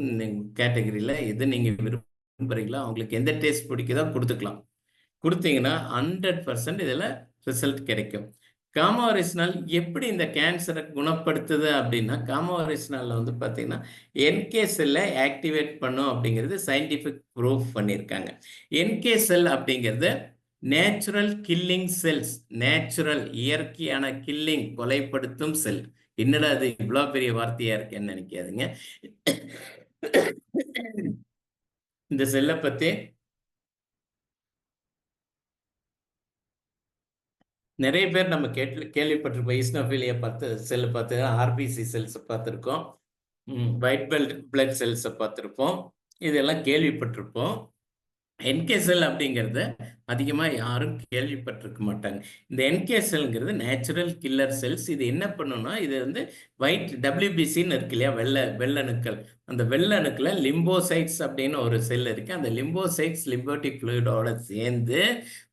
கேட்டகரியில் எது நீங்கள் விரும்புகிறீங்களோ அவங்களுக்கு எந்த டேஸ்ட் பிடிக்குதோ கொடுத்துக்கலாம். கொடுத்தீங்கன்னா 100% இதில் ரிசல்ட் கிடைக்கும். காமா ஒரிஜினல் எப்படி இந்த கேன்சரை குணப்படுத்துது அப்படின்னா காமா ஒரிஜினலில் வந்து பார்த்தீங்கன்னா NK செல்லை ஆக்டிவேட் பண்ணும் அப்படிங்கிறது சயின்டிஃபிக் ப்ரூஃப் பண்ணியிருக்காங்க. NK செல் அப்படிங்கிறது நேச்சுரல் கில்லிங் செல்ஸ், நேச்சுரல் இயற்கையான கில்லிங் கொலைப்படுத்தும் செல். என்னடா அது இவ்வளோ பெரிய வார்த்தையா இருக்கேன்னு நினைக்காதுங்க. இந்த செல்லை பற்றி நிறைய பேர் நம்ம கேள்விப்பட்டிருப்போம். ஈஸ்னோஃபிலியா செல் பார்த்து RBC செல்ஸ் பார்த்துருக்கோம், ஒயிட் பிளட் செல்ஸை பார்த்துருப்போம், இதெல்லாம் கேள்விப்பட்டிருப்போம். NK செல் அப்படிங்கிறத அதிகமாக யாரும் கேள்விப்பட்டிருக்க மாட்டாங்க. இந்த NK செல்ங்கிறது நேச்சுரல் கில்லர் செல்ஸ். இது என்ன பண்ணுன்னா இது வந்து WBCன்னு இருக்கு இல்லையா, வெள்ளணுக்கள். அந்த வெள்ளணுக்களை லிம்போசைட்ஸ் அப்படின்னு ஒரு செல் இருக்கு. அந்த லிம்போசைட்ஸ் லிம்போட்டிக் ஃப்ளூயிடோட சேர்ந்து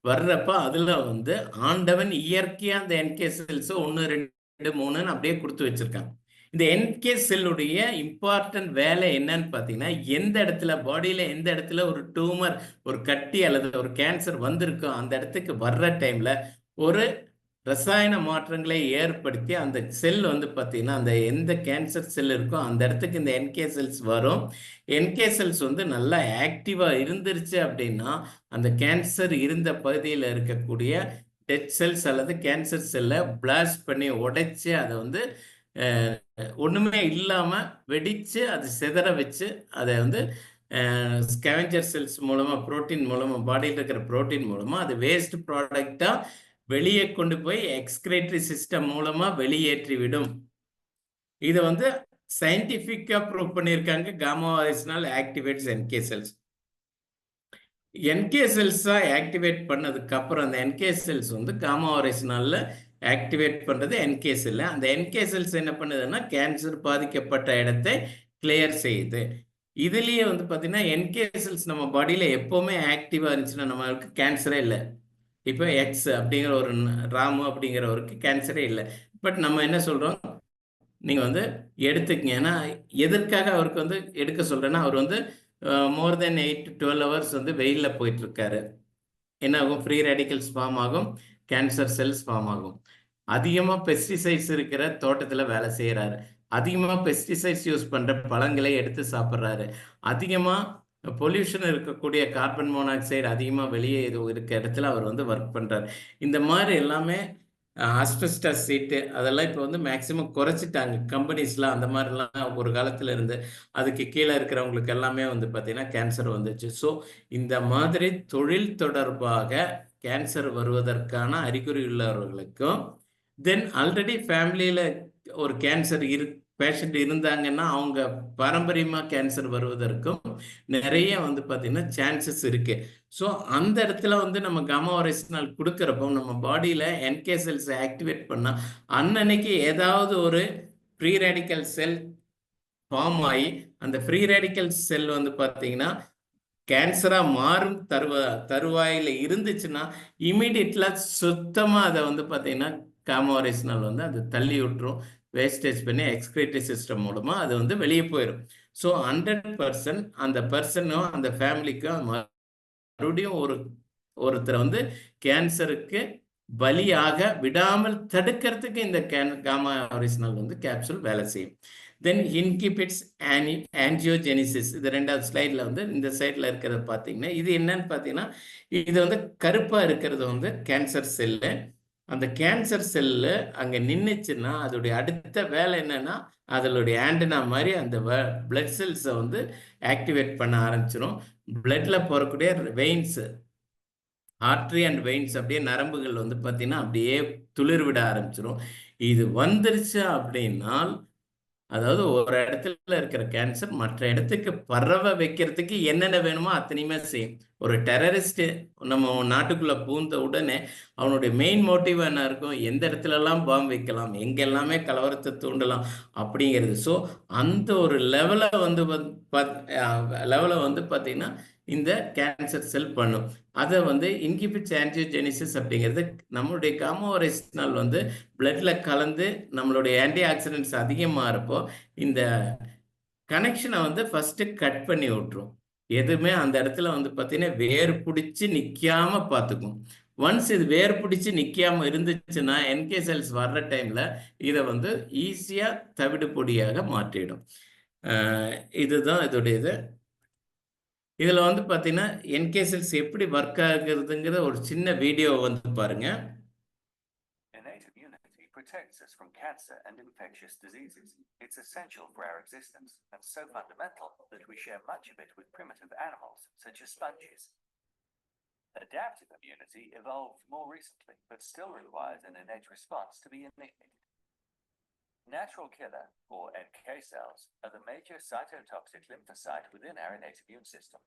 வர்றப்ப அதில் வந்து ஆண்டவன் இயற்கையாக அந்த NK செல்ஸை 1 2 3ன்னு அப்படியே கொடுத்து வச்சிருக்காங்க. இந்த NK செல்லுடைய இம்பார்ட்டன்ட் வேலை என்னன்னு பார்த்தீங்கன்னா எந்த இடத்துல பாடியில் எந்த இடத்துல ஒரு டியூமர், ஒரு கட்டி அல்லது ஒரு கேன்சர் வந்திருக்கோ அந்த இடத்துக்கு வர்ற டைம்ல ஒரு ரசாயன மாற்றங்களை ஏற்படுத்தி அந்த செல் வந்து பார்த்தீங்கன்னா அந்த எந்த கேன்சர் செல் இருக்கோ அந்த இடத்துக்கு இந்த என்கே செல்ஸ் வரும். என்கே செல்ஸ் வந்து நல்லா ஆக்டிவாக இருந்துருச்சு அப்படின்னா அந்த கேன்சர் இருந்த பகுதியில் இருக்கக்கூடிய டெட் செல்ஸ் அல்லது கேன்சர் செல்லை பிளாஸ்ட் பண்ணி உடைச்சு அதை வந்து ஒன்றுமே இல்லாமல் வெடித்து அது சிதற வச்சு அதை வந்து ஸ்கேவெஞ்சர் செல்ஸ் மூலமாக புரோட்டீன் மூலமாக பாடியில் இருக்கிற புரோட்டீன் மூலமாக அது வேஸ்ட் ப்ராடக்டாக வெளியே கொண்டு போய் எக்ஸ்கிரேட்டரி சிஸ்டம் மூலமாக வெளியேற்றிவிடும். இதை வந்து சயின்டிஃபிக்காக ப்ரூவ் பண்ணியிருக்காங்க. காமா வாரிஸ்னால் ஆக்டிவேட்ஸ் என்கே செல்ஸ். என்கே செல்ஸாக ஆக்டிவேட் பண்ணதுக்கு அப்புறம் அந்த என்கே செல்ஸ் வந்து காமா வாரிஸ்னால ஆக்டிவேட் பண்ணுறது என்கே செல். அந்த என்கே செல்ஸ் என்ன பண்ணுதுன்னா கேன்சர் பாதிக்கப்பட்ட இடத்தை கிளியர் செய்யுது. இதுலேயே வந்து பார்த்தீங்கன்னா என்கே செல்ஸ் நம்ம பாடியில் எப்போவுமே ஆக்டிவாக இருந்துச்சுன்னா நம்மளுக்கு கேன்சரே இல்லை. இப்போ எக்ஸ் அப்படிங்கிற ஒரு ராமு அப்படிங்கிறவருக்கு கேன்சரே இல்லை. பட் நம்ம என்ன சொல்கிறோம், நீங்கள் வந்து எடுத்துக்கங்க. ஏன்னா எதற்காக அவருக்கு வந்து எடுக்க சொல்கிறேன்னா அவர் வந்து மோர் தென் 8 to 12 hours வந்து வெயிலில் போயிட்டுருக்காரு. என்ன ஆகும், ஃப்ரீ ரேடிக்கல்ஸ் ஃபார்ம் ஆகும், கேன்சர் செல்ஸ் ஃபார்ம் ஆகும். அதிகமாக பெஸ்டிசைட்ஸ் இருக்கிற தோட்டத்தில் வேலை செய்கிறாரு, அதிகமாக பெஸ்டிசைட்ஸ் யூஸ் பண்ணுற பழங்களை எடுத்து சாப்பிட்றாரு, அதிகமாக பொல்யூஷன் இருக்கக்கூடிய கார்பன் மோனாக்சைடு அதிகமாக வெளியே இருக்க இடத்துல அவர் வந்து ஒர்க் பண்ணுறாரு. இந்த மாதிரி எல்லாமே ஆஸ்பெஸ்டஸ் சீட்டு அதெல்லாம் இப்போ வந்து மேக்சிமம் குறைச்சிட்டாங்க கம்பெனிஸ்லாம். அந்த மாதிரிலாம் ஒரு காலத்தில் இருந்து அதுக்கு கீழே இருக்கிறவங்களுக்கு எல்லாமே வந்து பார்த்தீங்கன்னா கேன்சர் வந்துச்சு. ஸோ இந்த மாதிரி தொழில் தொடர்பாக கேன்சர் வருவதற்கான அறிகுறி உள்ளவர்களுக்கும் தென் ஆல்ரெடி ஃபேமிலியில் ஒரு கேன்சர் பேஷண்ட் இருந்தாங்கன்னா அவங்க பாரம்பரியமாக கேன்சர் வருவதற்கும் நிறைய வந்து பார்த்தீங்கன்னா சான்சஸ் இருக்கு. ஸோ அந்த இடத்துல வந்து நம்ம காமா வாரிஸ்னால் கொடுக்குறப்போ நம்ம பாடியில் என்கே செல்ஸை ஆக்டிவேட் பண்ணால் அன்னன்னைக்கு ஏதாவது ஒரு ஃப்ரீ ரேடிக்கல் செல் ஃபார்ம் ஆகி அந்த ஃப்ரீ ரேடிக்கல் செல் வந்து பார்த்தீங்கன்னா கேன்சராக மாறும் தருவாயில் இருந்துச்சுன்னா இமீடியட்லாம் சுத்தமாக அதை வந்து பார்த்தீங்கன்னா காமா வாரிஸ்னால் வந்து அதை தள்ளி விட்டுரும். வேஸ்டேஜ் பண்ணி எக்ஸ்கிரேட்டரி சிஸ்டம் மூலமாக அது வந்து வெளியே போயிடும். ஸோ 100% அந்த பர்சனும் அந்த ஃபேமிலிக்கும் மறுபடியும் ஒருத்தரை வந்து கேன்சருக்கு பலியாக விடாமல் தடுக்கிறதுக்கு இந்த காமா வாரிஸ்னால் வந்து கேப்சூல் வேலை செய்யும். தென் இன்கிபிட்ஸ் ஆன்ஜியோஜெனிசிஸ். இது 2வது ஸ்லைடில் வந்து இந்த சைடில் இருக்கிறத பார்த்தீங்கன்னா இது என்னன்னு பார்த்தீங்கன்னா இது வந்து கருப்பாக இருக்கிறது வந்து கேன்சர் செல்லு. அந்த கேன்சர் செல்லு அங்கே நின்றுச்சுன்னா அதோடைய அடுத்த வேலை என்னன்னா அதனுடைய ஆண்டனா மாதிரி அந்த பிளட் செல்ஸை வந்து ஆக்டிவேட் பண்ண ஆரம்பிச்சிடும். பிளட்ல போகக்கூடிய வெயின்ஸ், ஆர்ட்ரி அண்ட் வெயின்ஸ் அப்படியே நரம்புகள் வந்து பார்த்தீங்கன்னா அப்படியே துளிர் விட ஆரம்பிச்சிடும். இது வந்துருச்சு அப்படின்னால் அதாவது ஒரு இடத்துல இருக்கிற கேன்சர் மற்ற இடத்துக்கு பரவ வைக்கிறதுக்கு என்னென்ன வேணுமோ அத்தனையுமே செய்யும். ஒரு டெரரிஸ்ட் நம்ம நாட்டுக்குள்ள பூந்த உடனே அவனுடைய மெயின் மோட்டிவ் என்ன இருக்கும், எந்த இடத்துலலாம் பாம்பு வைக்கலாம், எங்கெல்லாமே கலவரத்தை தூண்டலாம் அப்படிங்கிறது. ஸோ அந்த ஒரு லெவலை வந்து பார்த்தீங்கன்னா இந்த கேன்சர் செல் பண்ணும். அதை வந்து இன்கிபிட்ஸ் ஆன்ஜியோஜெனிசிஸ் அப்படிங்கிறது நம்மளுடைய காமா வாரிஸ்னால் வந்து பிளட்ல கலந்து நம்மளுடைய ஆன்டி ஆக்சிடென்ட்ஸ் அதிகமாக இருப்போ இந்த கனெக்ஷனை வந்து ஃபர்ஸ்ட் கட் பண்ணி விட்டுரும். எதுவுமே அந்த இடத்துல வந்து பார்த்தீங்கன்னா வேர் பிடிச்சி நிற்காம பார்த்துக்கும். ஒன்ஸ் இது வேர் பிடிச்சி நிற்காம இருந்துச்சுன்னா என்கே செல்ஸ் வர்ற டைம்ல இதை வந்து ஈஸியாக தவிடு பொடியாக மாற்றிடும். இதுதான் இதோடைய இது. இதில் வந்து பார்த்தீங்கன்னா என்கே செல்ஸ் எப்படி ஒர்க் ஆகுறதுங்கிற ஒரு சின்ன வீடியோ வந்து பாருங்க. Innate immunity protects us from cancer and infectious diseases. It's essential for our existence and so fundamental that we share much of it with primitive animals, such as sponges. Adaptive immunity evolved more recently, but still requires an innate response to be initiated. Natural killer, or NK cells, are the major cytotoxic lymphocyte within our innate immune system.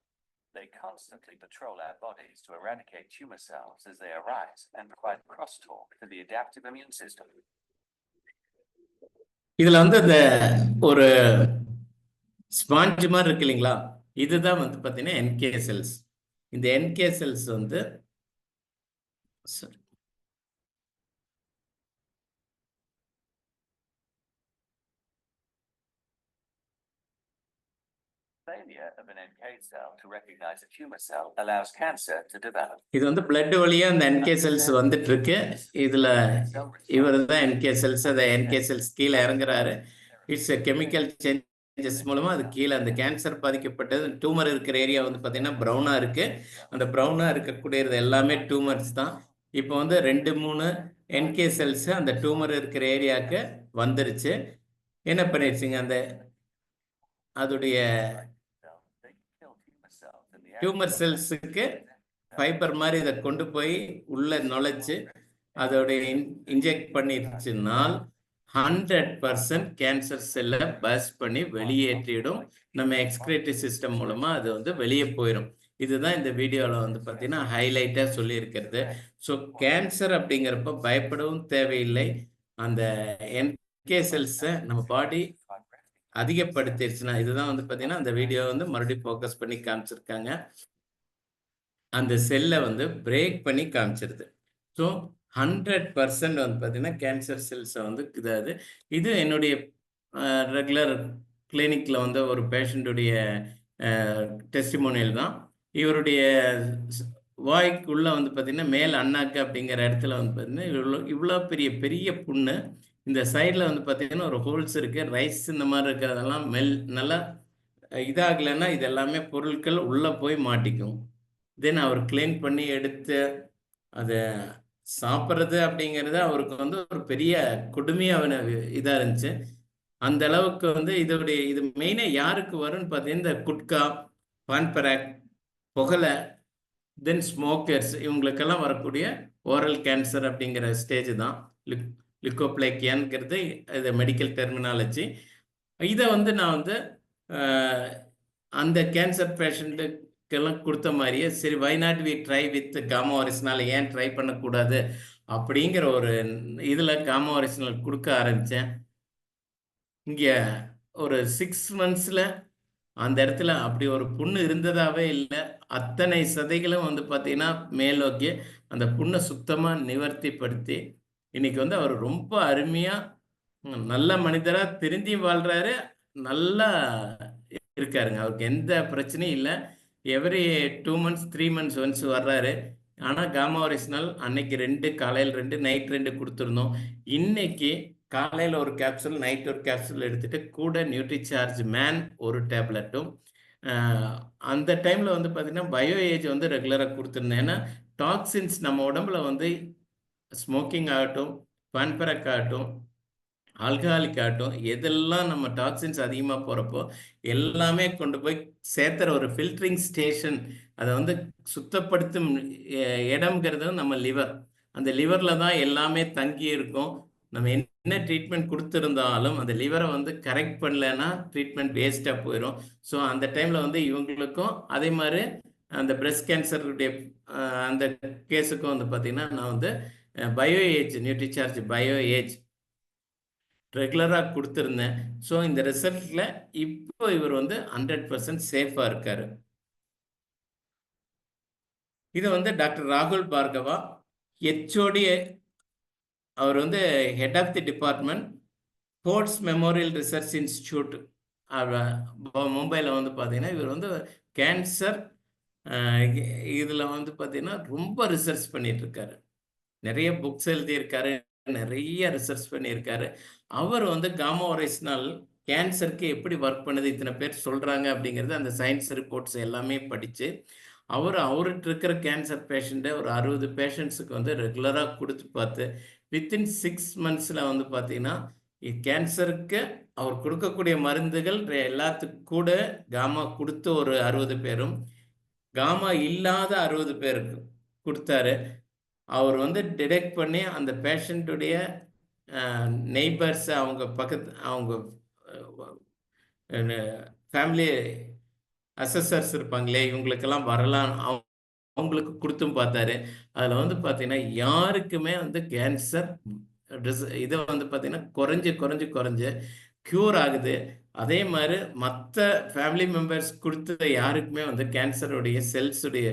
They constantly patrol our bodies to eradicate tumor cells as they arise and provide crosstalk to the adaptive immune system. இதில் வந்து இந்த ஒரு sponge மாதிரி இருக்கு இல்லைங்களா, இதுதான் வந்து பார்த்தீங்கன்னா என்கே செல்ஸ். இந்த என்கே செல்ஸ் வந்து Failure of an NK cell to recognize a tumor cell allows cancer to develop. இது வந்து பிளட் வழியா அந்த NK செல்ஸ் வந்துட்டு இருக்கு. இதுல இவர் தான் NK செல்ஸ், அந்த NK செல்ஸ் கீழே இறங்குறாரு. இட்ஸ் கெமிக்கல் சேஞ்சஸ் மூலமா அது கீழே அந்த கேன்சர் பாதிக்கப்பட்டது டியூமர் இருக்கிற ஏரியா வந்து பார்த்தீங்கன்னா ப்ரௌனா இருக்கு. அந்த ப்ரௌனா இருக்கக்கூடியது எல்லாமே டியூமர்ஸ் தான். இப்போ வந்து 2-3 NK செல்ஸ் அந்த டியூமர் இருக்கிற ஏரியாவுக்கு வந்துருச்சு. என்ன பண்ணிருச்சுங்க, அந்த அதோடைய They can kill tumor cells in the tumour செல்ஸுக்கு ஃபைபர் மாதிரி இதை கொண்டு போய் உள்ள நுழைச்சு அதோடைய இன்ஜெக்ட் பண்ணிருச்சுனால் 100% கேன்சர் செல்லை பஸ் பண்ணி வெளியேற்றிடும். நம்ம எக்ஸ்கிரேட்டரி சிஸ்டம் மூலமா அது வந்து வெளியே போயிடும். இதுதான் இந்த வீடியோவில் வந்து பார்த்தீங்கன்னா ஹைலைட்டாக சொல்லியிருக்கிறது. ஸோ கேன்சர் அப்படிங்கிறப்ப பயப்படவும் தேவையில்லை. அந்த NK செல்ஸை நம்ம பாடி அதிகப்படுத்திடுச்சுன்னா, இதுதான் வந்து பார்த்தீங்கன்னா அந்த வீடியோ வந்து மறுபடியும் ஃபோக்கஸ் பண்ணி காமிச்சிருக்காங்க. அந்த செல்லை வந்து பிரேக் பண்ணி காமிச்சிருது. ஸோ 100% வந்து பார்த்தீங்கன்னா கேன்சர் செல்ஸை வந்து இதாது. இது என்னுடைய ரெகுலர் கிளினிக்கில் வந்து ஒரு பேஷண்ட்டுடைய டெஸ்டிமோனியல் தான். இவருடைய வாய்க்குள்ளே வந்து பார்த்தீங்கன்னா மேல் அண்ணாக்கு அப்படிங்கிற இடத்துல வந்து பார்த்தீங்கன்னா இவ்வளோ பெரிய பெரிய புண்ணு. இந்த சைடில் வந்து பார்த்தீங்கன்னா ஒரு ஹோல்ஸ் இருக்குது. ரைஸ் இந்த மாதிரி இருக்கிறதெல்லாம் நல்லா இதாகலைன்னா இது எல்லாமே பொருட்கள் உள்ளே போய் மாட்டிக்கும். தென் அவர் கிளீன் பண்ணி எடுத்து அதை சாப்பிட்றது அப்படிங்கிறது அவருக்கு வந்து ஒரு பெரிய கொடுமையான இதாக இருந்துச்சு. அந்த அளவுக்கு வந்து இது மெயினாக யாருக்கு வரும்னு பார்த்தீங்கன்னா இந்த குட்கா, பான்பராக், புகலை, தென் ஸ்மோக்கர்ஸ் இவங்களுக்கெல்லாம் வரக்கூடிய ஓரல் கேன்சர் அப்படிங்கிற ஸ்டேஜ் தான் லிக்கோப்ளேக்கியான்ங்கிறது இது மெடிக்கல் டெர்மினாலஜி. இதை வந்து நான் வந்து அந்த கேன்சர் பேஷண்ட்டுக்கெல்லாம் கொடுத்த மாதிரியே சரி why not we try with gamma oryzanol, ஏன் ட்ரை பண்ணக்கூடாது அப்படிங்கிற ஒரு இதில் காமா ஒரிஜினல் கொடுக்க ஆரம்பித்தேன். இங்கே ஒரு 6 monthsல அந்த இடத்துல அப்படி ஒரு புண்ணு இருந்ததாகவே இல்லை. அத்தனை சதைகளும் வந்து பார்த்தீங்கன்னா மேலோக்கி அந்த புண்ணை சுத்தமாக நிவர்த்திப்படுத்தி இன்னைக்கு வந்து அவர் ரொம்ப அருமையாக நல்ல மனிதராக திருந்தி வாழ்கிறாரு. நல்லா இருக்காருங்க. அவருக்கு எந்த பிரச்சனையும் இல்லை. எவ்ரி 2 months 3 months ஒன்ஸ் வர்றாரு. ஆனால் காமா ஒரிஜினல் அன்னைக்கு 2 காலையில் 2 நைட் 2 கொடுத்துருந்தோம். இன்னைக்கு காலையில் ஒரு கேப்சூல் நைட் ஒரு கேப்சூல் எடுத்துகிட்டு கூட நியூட்ரிசார்ஜ் மேன் ஒரு டேப்லெட்டும் அந்த டைமில் வந்து பார்த்திங்கன்னா பயோ ஏஜ் வந்து ரெகுலராக கொடுத்துருந்தேன். ஏன்னா டாக்ஸின்ஸ் நம்ம உடம்புல வந்து ஸ்மோக்கிங் ஆகட்டும், பான்பராக் ஆகட்டும், ஆல்கஹாலிக் ஆகட்டும், எதெல்லாம் நம்ம டாக்ஸின்ஸ் அதிகமாக போகிறப்போ எல்லாமே கொண்டு போய் சேர்த்துற ஒரு ஃபில்டரிங் ஸ்டேஷன், அதை வந்து சுத்தப்படுத்தும் இடம்ங்கிறது நம்ம லிவர். அந்த லிவரில் தான் எல்லாமே தங்கி இருக்கும். நம்ம என்ன ட்ரீட்மெண்ட் கொடுத்துருந்தாலும் அந்த லிவரை வந்து கரெக்ட் பண்ணலைன்னா ட்ரீட்மெண்ட் வேஸ்ட்டாக போயிடும். ஸோ அந்த டைமில் வந்து இவங்களுக்கும் அதே மாதிரி அந்த பிரெஸ்ட் கேன்சருடைய அந்த கேஸுக்கும் வந்து பார்த்திங்கன்னா நான் வந்து bio age Nutricharge bio age ரெகுலராக கொடுத்துருந்தேன். ஸோ இந்த ரிசல்ட்டில் இப்போ இவர் வந்து 100% சேஃபாக இருக்கார். இது வந்து டாக்டர் ராகுல் பார்கவா, HOD. அவர் வந்து head of the department, Fortis Memorial Research Institute மும்பையில் வந்து பார்த்தீங்கன்னா இவர் வந்து கேன்சர் இதில் வந்து பார்த்தீங்கன்னா ரொம்ப ரிசர்ச் பண்ணிகிட்ருக்காரு. நிறைய புக்ஸ் எழுதியிருக்காரு, நிறைய ரிசர்ச் பண்ணியிருக்காரு. அவர் வந்து காமா ஒரிஜினல் கேன்சருக்கு எப்படி ஒர்க் பண்ணுது இத்தனை பேர் சொல்கிறாங்க அப்படிங்கிறது அந்த சயின்ஸ் ரிப்போர்ட்ஸ் எல்லாமே படித்து அவர்கிட்ட இருக்கிற கேன்சர் பேஷண்ட்டை ஒரு 60 பேஷண்ட்ஸுக்கு வந்து ரெகுலராக கொடுத்து பார்த்து வித்தின் 6 monthsல வந்து பார்த்தீங்கன்னா கேன்சருக்கு அவர் கொடுக்கக்கூடிய மருந்துகள் எல்லாத்துக்கும் கூட காமா கொடுத்த ஒரு 60 பேரும், காமா இல்லாத 60 பேருக்கு கொடுத்தாரு. அவர் வந்து டிடெக்ட் பண்ணி அந்த பேஷண்ட்டுடைய நெய்பர்ஸ், அவங்க ஃபேமிலி அசஸர்ஸ் இருப்பாங்களே இவங்களுக்கெல்லாம் வரலாம் அவங்களுக்கு கொடுத்தும் பார்த்தாரு. அதில் வந்து பார்த்தீங்கன்னா யாருக்குமே வந்து கேன்சர் இதை வந்து பார்த்தீங்கன்னா குறைஞ்சு க்யூர் ஆகுது. அதே மாதிரி மற்ற ஃபேமிலி மெம்பர்ஸ் கொடுத்த யாருக்குமே வந்து கேன்சருடைய செல்ஸுடைய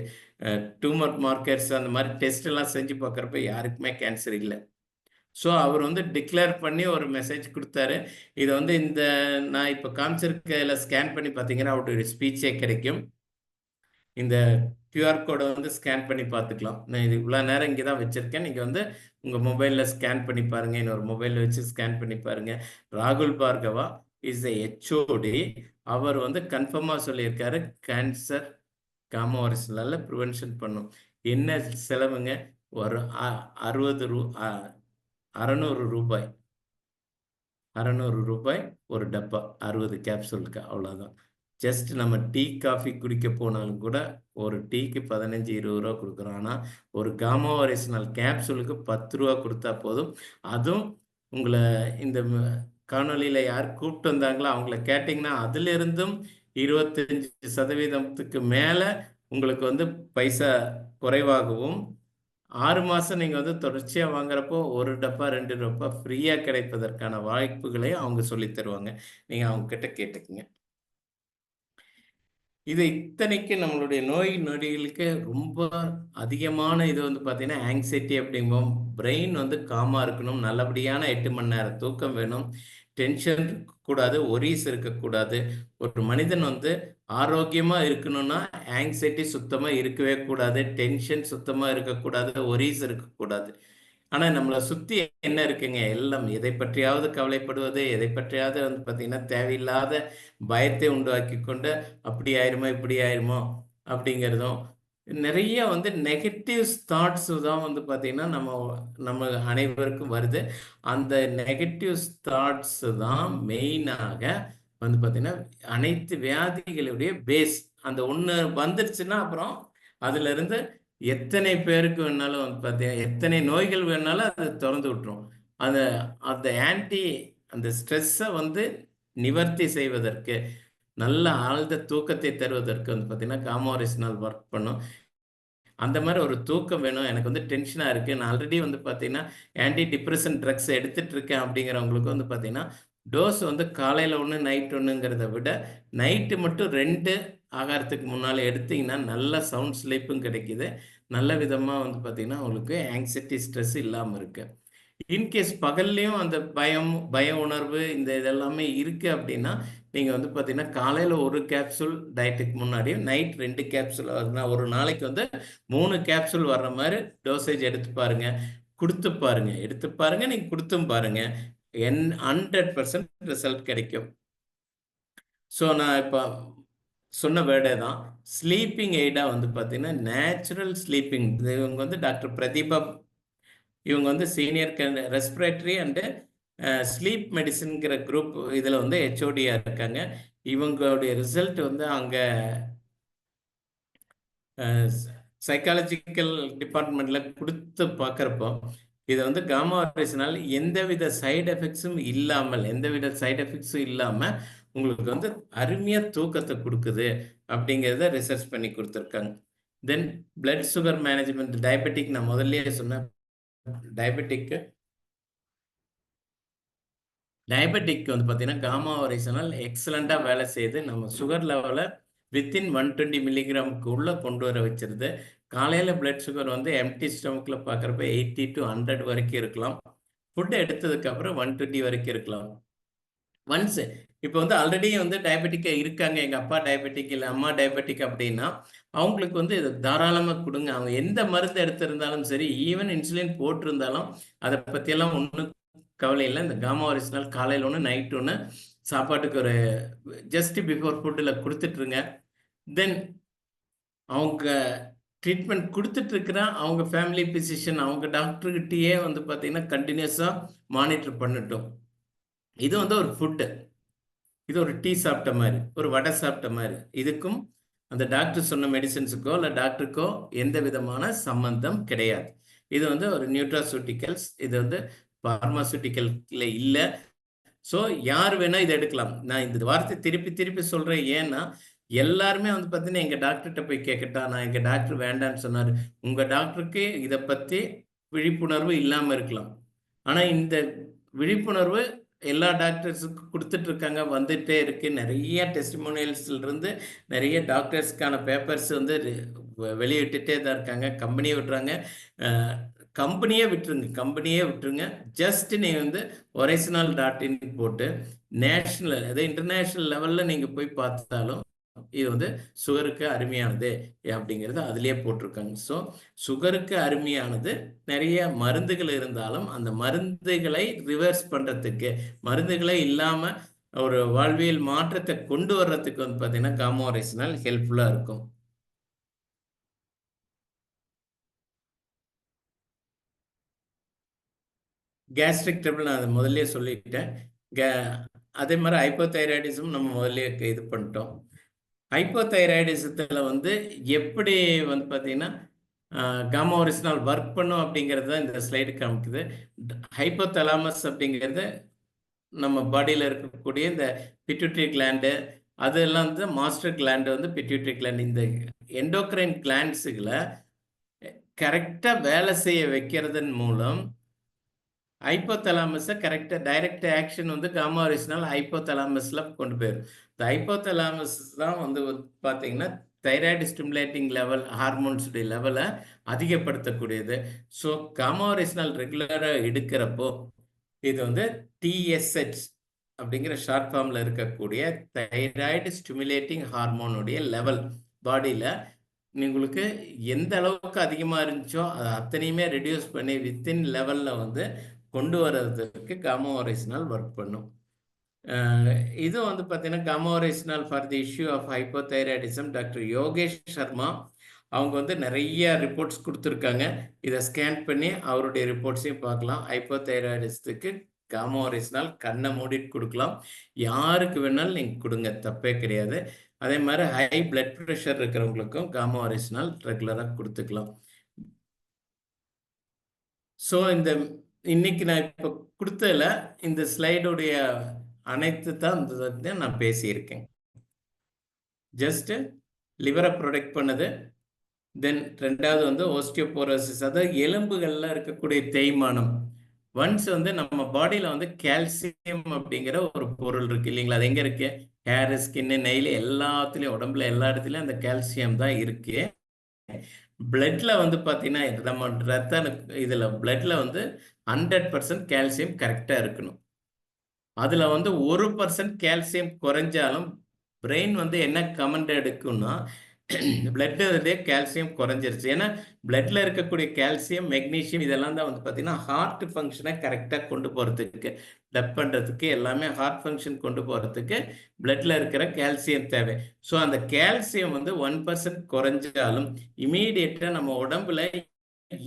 டியூமர் மார்க்கர்ஸ் அந்த மாதிரி டெஸ்ட் எல்லாம் செஞ்சு பார்க்குறப்ப யாருக்குமே கேன்சர் இல்லை. ஸோ அவர் வந்து டிக்ளேர் பண்ணி ஒரு மெசேஜ் கொடுத்தாரு. இதை வந்து நான் இப்போ காமிச்சிருக்கல ஸ்கேன் பண்ணி பார்த்தீங்கன்னா அவருடைய ஸ்பீச்சே கிடைக்கும். இந்த கியூஆர் கோடை வந்து ஸ்கேன் பண்ணி பார்த்துக்கலாம். நான் இது இவ்வளோ நேரம் இங்கே தான் வச்சுருக்கேன். நீங்கள் வந்து உங்கள் மொபைலில் ஸ்கேன் பண்ணி பாருங்கள். இன்னொரு மொபைலில் வச்சு ஸ்கேன் பண்ணி பாருங்கள். ராகுல் பார்கவா இஸ் எ ஹெச்ஓடி. அவர் வந்து கன்ஃபார்மாக சொல்லியிருக்காரு கேன்சர் காமா ஒரிஜினலில் ப்ரிவென்ஷன் பண்ணும். என்ன செலவுங்க? ஒரு 600 ரூபாய் 600 ரூபாய் ஒரு டப்பா 60 கேப்சூலுக்கு, அவ்வளோதான். ஜஸ்ட் நம்ம டீ காஃபி குடிக்க போனாலும் கூட ஒரு டீக்கு 15-20 ரூபா கொடுக்குறோம். ஆனால் ஒரு காமா ஒரிஜினல் கேப்சூலுக்கு 10 ரூபா கொடுத்தா போதும். அதுவும் உங்களை இந்த காணொலியில் யார் கூப்பிட்டு வந்தாங்களோ அவங்கள கேட்டிங்கன்னா அதிலிருந்தும் 25% மேலே உங்களுக்கு வந்து பைசா குறைவாகவும், 6 மாதம் நீங்கள் வந்து தொடர்ச்சியாக வாங்குறப்போ ஒரு டப்பா 2 டப்பா ஃப்ரீயாக கிடைப்பதற்கான வாய்ப்புகளையும் அவங்க சொல்லி தருவாங்க. நீங்கள் அவங்க கிட்ட கேட்டுக்குங்க. இது இத்தனைக்கு நம்மளுடைய நோய் நொடிகளுக்கு ரொம்ப அதிகமான இது வந்து பார்த்தீங்கன்னா ஆங்ஸைட்டி அப்படிம்போம். பிரெயின் வந்து காமாக இருக்கணும், நல்லபடியான 8 மணி நேரம் தூக்கம் வேணும், டென்ஷன் இருக்கக்கூடாது, ஒரீஸ் இருக்கக்கூடாது. ஒரு மனிதன் வந்து ஆரோக்கியமாக இருக்கணும்னா ஆங்ஸைட்டி சுத்தமாக இருக்கவே கூடாது, டென்ஷன் சுத்தமாக இருக்கக்கூடாது, ஒரீஸ் இருக்கக்கூடாது. ஆனால் நம்மளை சுற்றி என்ன இருக்குங்க? எல்லாம் எதை பற்றியாவது கவலைப்படுவது, எதை பற்றியாவது வந்து பார்த்தீங்கன்னா தேவையில்லாத பயத்தை உண்டாக்கி கொண்டு அப்படி ஆயிருமோ இப்படி ஆயிருமோ அப்படிங்கிறதும், நிறைய வந்து நெகட்டிவ் தாட்ஸ் தான் வந்து பார்த்தீங்கன்னா நம்ம அனைவருக்கும் வருது. அந்த நெகட்டிவ் தாட்ஸ் தான் மெயினாக வந்து பார்த்தீங்கன்னா அனைத்து வியாதிகளுடைய பேஸ். அந்த ஒன்று வந்துருச்சுன்னா அப்புறம் அதுல இருந்து எத்தனை பேருக்கு வேணாலும் வந்து பார்த்தீங்கன்னா எத்தனை நோய்கள் வேணாலும் அதை திறந்து விட்டுரும். அந்த அந்த அந்த ஸ்ட்ரெஸ்ஸை வந்து நிவர்த்தி செய்வதற்கு, நல்ல ஆழ்ந்த தூக்கத்தை தருவதற்கு வந்து பார்த்தீங்கன்னா காமா ஒரிஜினல் ஒர்க் பண்ணும். அந்த மாதிரி ஒரு தூக்கம் வேணும். எனக்கு வந்து டென்ஷனாக இருக்குது, நான் ஆல்ரெடி வந்து பார்த்தீங்கன்னா ஆன்டி டிப்ரெஷன் ட்ரக்ஸ் எடுத்துட்டு இருக்கேன் அப்படிங்கிறவங்களுக்கு வந்து பார்த்தீங்கன்னா டோஸ் வந்து காலையில் ஒன்று நைட் ஒன்றுங்கிறத விட நைட்டு மட்டும் 2 ஆகாரத்துக்கு முன்னால் எடுத்தீங்கன்னா நல்ல சவுண்ட் ஸ்லீப்பும் கிடைக்குது. நல்ல விதமாக வந்து பார்த்தீங்கன்னா உங்களுக்கு ஆங்ஸைட்டி ஸ்ட்ரெஸ் இல்லாமல் இருக்கு. இன்கேஸ் பகல்லையும் அந்த பய உணர்வு இந்த இதெல்லாமே இருக்குது அப்படின்னா நீங்கள் வந்து பார்த்தீங்கன்னா காலையில் ஒரு கேப்சூல் டயட்டுக்கு முன்னாடியும் நைட் 2 கேப்சூல், ஒரு நாளைக்கு வந்து 3 கேப்சூல் வர்ற மாதிரி டோசேஜ் எடுத்து பாருங்க, கொடுத்து பாருங்க, எடுத்து பாருங்க, நீங்கள் கொடுத்தும் பாருங்க, 100% ரிசல்ட் கிடைக்கும். ஸோ நான் இப்போ சொன்ன வேர்டே தான். ஸ்லீப்பிங் எய்டாக வந்து பார்த்தீங்கன்னா நேச்சுரல் ஸ்லீப்பிங், இவங்க வந்து டாக்டர் பிரதீபா, இவங்க வந்து சீனியர் ரெஸ்பிரேட்டரி அண்டு ஸ்லீப் மெடிசின்ங்கிற குரூப் இதில் வந்து ஹெச்ஓடியாக இருக்காங்க. இவங்களுடைய ரிசல்ட் வந்து அங்கே சைக்காலஜிக்கல் டிபார்ட்மெண்ட்டில் கொடுத்து பார்க்குறப்போ இதை வந்து காமா ஒரிஜினல் எந்தவித சைடு எஃபெக்ட்ஸும் இல்லாமல் உங்களுக்கு வந்து அருமையாக தூக்கத்தை கொடுக்குது அப்படிங்கிறத ரிசர்ச் பண்ணி கொடுத்துருக்காங்க. தென் பிளட் சுகர் மேனேஜ்மெண்ட், டயபெட்டிக், நான் முதல்லயே சொன்னேன். டயபெட்டிக்கு வந்து பார்த்தீங்கன்னா காமா ஒரிஜினல் எக்ஸலண்ட்டாக வேலை செய்யுது. நம்ம சுகர் லெவலை வித்தின் 120 மில்லிகிராமுக்கு உள்ளே கொண்டு வர வச்சிருது. காலையில் பிளட் சுகர் வந்து எம்டி ஸ்டொமக்கில் பார்க்குறப்ப 80 to 100 வரைக்கும் இருக்கலாம். ஃபுட்டு எடுத்ததுக்கப்புறம் 120 வரைக்கும் இருக்கலாம். ஒன்ஸ் இப்போ வந்து ஆல்ரெடி வந்து டயபெட்டிக்காக இருக்காங்க, எங்கள் அப்பா டயபெட்டிக் இல்லை அம்மா டயபெட்டிக் அப்படின்னா அவங்களுக்கு வந்து இதை தாராளமாக கொடுங்க. அவங்க எந்த மருந்து எடுத்திருந்தாலும் சரி, ஈவன் இன்சுலின் போட்டிருந்தாலும் அதை பற்றியெல்லாம் ஒன்றும் கவலை இல்லை. இந்த காமா ஒரிஜினல் காலையில் ஒன்று நைட் ஒன்று சாப்பாட்டுக்கு ஒரு ஜஸ்ட் பிஃபோர் ஃபுட்டில் கொடுத்துட்ருங்க. தென் அவங்க ட்ரீட்மெண்ட் கொடுத்துட்ருக்குற அவங்க ஃபேமிலி பிசிஷியன், அவங்க டாக்டர்கிட்டயே வந்து பார்த்தீங்கன்னா கண்டினியூஸாக மானிட்டர் பண்ணட்டும். இது வந்து ஒரு ஃபுட்டு, இது ஒரு டீ சாப்பிட்ட மாதிரி, ஒரு வடை சாப்பிட்ட மாதிரி. இதுக்கும் அந்த டாக்டர் சொன்ன மெடிசன்ஸுக்கோ இல்லை டாக்டருக்கோ எந்த விதமான சம்பந்தம் கிடையாது. இது வந்து ஒரு நியூட்ராசூட்டிக்கல்ஸ், இது வந்து பார்மாசூட்டிக்கல்ல இல்லை. ஸோ யார் வேணால் இதை எடுக்கலாம். நான் இந்த வார்த்தை திருப்பி திருப்பி சொல்கிறேன், ஏன்னா எல்லாருமே வந்து பார்த்தீங்கன்னா எங்கள் டாக்டர்கிட்ட போய் கேட்கட்டா, நான் எங்கள் டாக்டர் வேண்டான்னு சொன்னார். உங்கள் டாக்டருக்கு இதை பற்றி விழிப்புணர்வு இல்லாமல் இருக்கலாம். ஆனால் இந்த விழிப்புணர்வு எல்லா டாக்டர்ஸுக்கு கொடுத்துட்ருக்காங்க, வந்துகிட்டே இருக்குது. நிறைய டெஸ்டிமோனியல்ஸ்லேருந்து நிறைய டாக்டர்ஸ்க்கான பேப்பர்ஸ் வந்து வெளியிட்டுட்டே தான் இருக்காங்க. கம்பெனி விடுறாங்க, கம்பெனியே விட்டுருங்க. ஜஸ்ட் நீங்க வந்து orisnal.in போட்டு நேஷனல் அதாவது இன்டர்நேஷனல் லெவல்ல நீங்க போய் பார்த்தாலும் இது வந்து சுகருக்கு அருமையானது அப்படிங்கிறது அதுலயே போட்டிருக்காங்க. ஸோ சுகருக்கு அருமையானது நிறைய மருந்துகள் இருந்தாலும் அந்த மருந்துகளை ரிவர்ஸ் பண்றதுக்கு, மருந்துகளே இல்லாம ஒரு வாழ்வியல் மாற்றத்தை கொண்டு வர்றதுக்கு வந்து பார்த்தீங்கன்னா காமா ஒரிஜினல் ஹெல்ப்ஃபுல்லா இருக்கும். கேஸ்ட்ரிக் ட்ரபிள் நான் அதை முதல்லயே சொல்லிட்டேன். அதே மாதிரி ஹைப்போதைராய்டிசம் நம்ம முதல்லயே இது பண்ணிட்டோம். ஹைப்போதைராய்டிசத்தில் வந்து எப்படி வந்து பார்த்தீங்கன்னா காமா ஒரிஜினல் ஒர்க் பண்ணும் அப்படிங்கிறது தான் இந்த ஸ்லைடு காமிக்குது. ஹைப்போதலாமஸ் அப்படிங்கிறது நம்ம பாடியில் இருக்கக்கூடிய இந்த பிட்யூட்டரி கிளாண்டு, அதெல்லாம் வந்து மாஸ்டர் கிளாண்டு வந்து பிட்யூட்டரி கிளாண்ட். இந்த எண்டோக்ரைன் கிளாண்ட்ஸுகளை கரெக்டாக வேலை செய்ய வைக்கிறதன் மூலம் ஹைப்போதலாமஸை கரெக்டாக டைரக்ட் ஆக்ஷன் வந்து காமா ஒரிஜினல் ஹைப்போதலாமஸில் கொண்டு போயிடும். இந்த ஹைப்போதலாமஸ் தான் வந்து பார்த்தீங்கன்னா தைராய்டு ஸ்டிமுலேட்டிங் லெவல் ஹார்மோன்ஸுடைய லெவலை அதிகப்படுத்தக்கூடியது. ஸோ காமா ஒரிஜினல் ரெகுலராக எடுக்கிறப்போ இது வந்து டிஎஸ்ஹெச் அப்படிங்கிற ஷார்ட் ஃபார்மில் இருக்கக்கூடிய தைராய்டு ஸ்டிமுலேட்டிங் ஹார்மோனுடைய லெவல் பாடியில் உங்களுக்கு எந்த அளவுக்கு அதிகமாக இருந்துச்சோ அதை அத்தனையுமே ரெடியூஸ் பண்ணி வித்தின் லெவலில் வந்து கொண்டு வர்றதுக்கு காமா ஒரிஜினல் ஒர்க் பண்ணும். இது வந்து பார்த்தீங்கன்னா gamma oryzanol for the issue of hypothyroidism doctor Yogesh Sharma அவங்க வந்து நிறைய ரிப்போர்ட்ஸ் கொடுத்துருக்காங்க. இதை ஸ்கேன் பண்ணி அவருடைய ரிப்போர்ட்ஸையும் பார்க்கலாம். ஹைப்போதைராய்டிசத்துக்கு காமா ஒரிஜினல் கண்ணை மூடிட்டு கொடுக்கலாம். யாருக்கு வேணாலும் நீங்கள் கொடுங்க, தப்பே கிடையாது. அதே மாதிரி ஹை பிளட் ப்ரெஷர் இருக்கிறவங்களுக்கும் காமா ஒரிஜினல் ரெகுலராக கொடுத்துக்கலாம். ஸோ இன்னைக்கு நான் இப்போ கொடுத்ததில் இந்த ஸ்லைடுடைய அனைத்து தான் நான் பேசியிருக்கேன். ஜஸ்ட் லிவரை ப்ரொடெக்ட் பண்ணுது. தென் ரெண்டாவது வந்து ஓஸ்டியோபோரோசிஸ், அதாவது எலும்புகளில் இருக்கக்கூடிய தேய்மானம். ஒன்ஸ் வந்து நம்ம பாடியில் வந்து கால்சியம் அப்படிங்கிற ஒரு பொருள் இருக்கு இல்லைங்களா? அது எங்கே இருக்கு? ஹேர், ஸ்கின்னு, நெயில் எல்லாத்துலேயும், உடம்புல எல்லா இடத்துலையும் அந்த கால்சியம் தான் இருக்கு. பிளட்ல வந்து பார்த்தீங்கன்னா நம்ம ரத்த இதில் பிளட்ல வந்து 100% கால்சியம் கரெக்டாக இருக்கணும். அதில் வந்து 1% கால்சியம் குறைஞ்சாலும் பிரெயின் வந்து என்ன கமெண்ட் எடுக்கும்னா பிளட்லேயே கால்சியம் குறைஞ்சிருச்சு. ஏன்னா பிளட்ல இருக்கக்கூடிய கால்சியம், மெக்னீஷியம் இதெல்லாம் தான் வந்து பார்த்தீங்கன்னா ஹார்ட் ஃபங்க்ஷனை கரெக்டாக கொண்டு போகிறதுக்கு, டப் பண்ணுறதுக்கு, எல்லாமே ஹார்ட் ஃபங்க்ஷன் கொண்டு போகிறதுக்கு பிளட்ல இருக்கிற கால்சியம் தேவை. ஸோ அந்த கால்சியம் வந்து 1% குறைஞ்சாலும் இமீடியட்டாக நம்ம உடம்புல